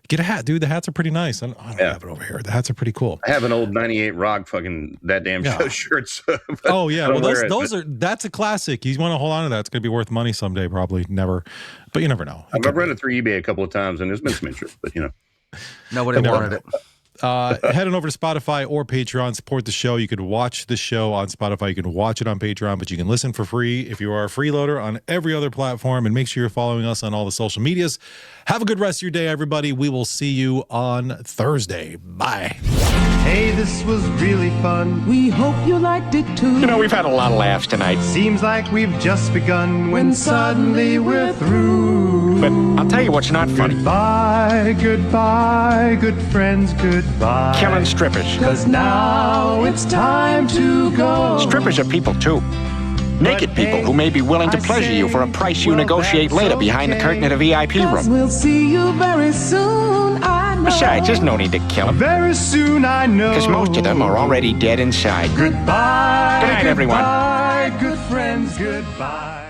Get a hat, dude. The hats are pretty nice. I don't have it over here. The hats are pretty cool. I have an old 98 Rock fucking that damn show shirts. Oh yeah, well that's a classic. You want to hold on to that. It's going to be worth money someday, probably never, but you never know. I've run it through eBay a couple of times, and there's been some interest, but nobody wanted it. Head on over to Spotify or Patreon, support the show. You could watch the show on Spotify, you can watch it on Patreon, but you can listen for free if you are a freeloader on every other platform. And make sure you're following us on all the social medias. Have a good rest of your day, everybody. We will see you on Thursday. Bye. Hey, this was really fun. We hope you liked it too. We've had a lot of laughs tonight. Seems like we've just begun when suddenly we're through. But I'll tell you what's not funny. Goodbye, goodbye, good friends, goodbye. Killing strippers. 'Cause now it's time to go. Strippers are people too. Naked people who may be willing to pleasure you for a price you negotiate later behind the curtain at a VIP room. We'll see you very soon, I know. Besides, there's no need to kill them. Very soon, I know. Because most of them are already dead inside. Goodbye. Good night, everyone. Goodbye, good friends, goodbye.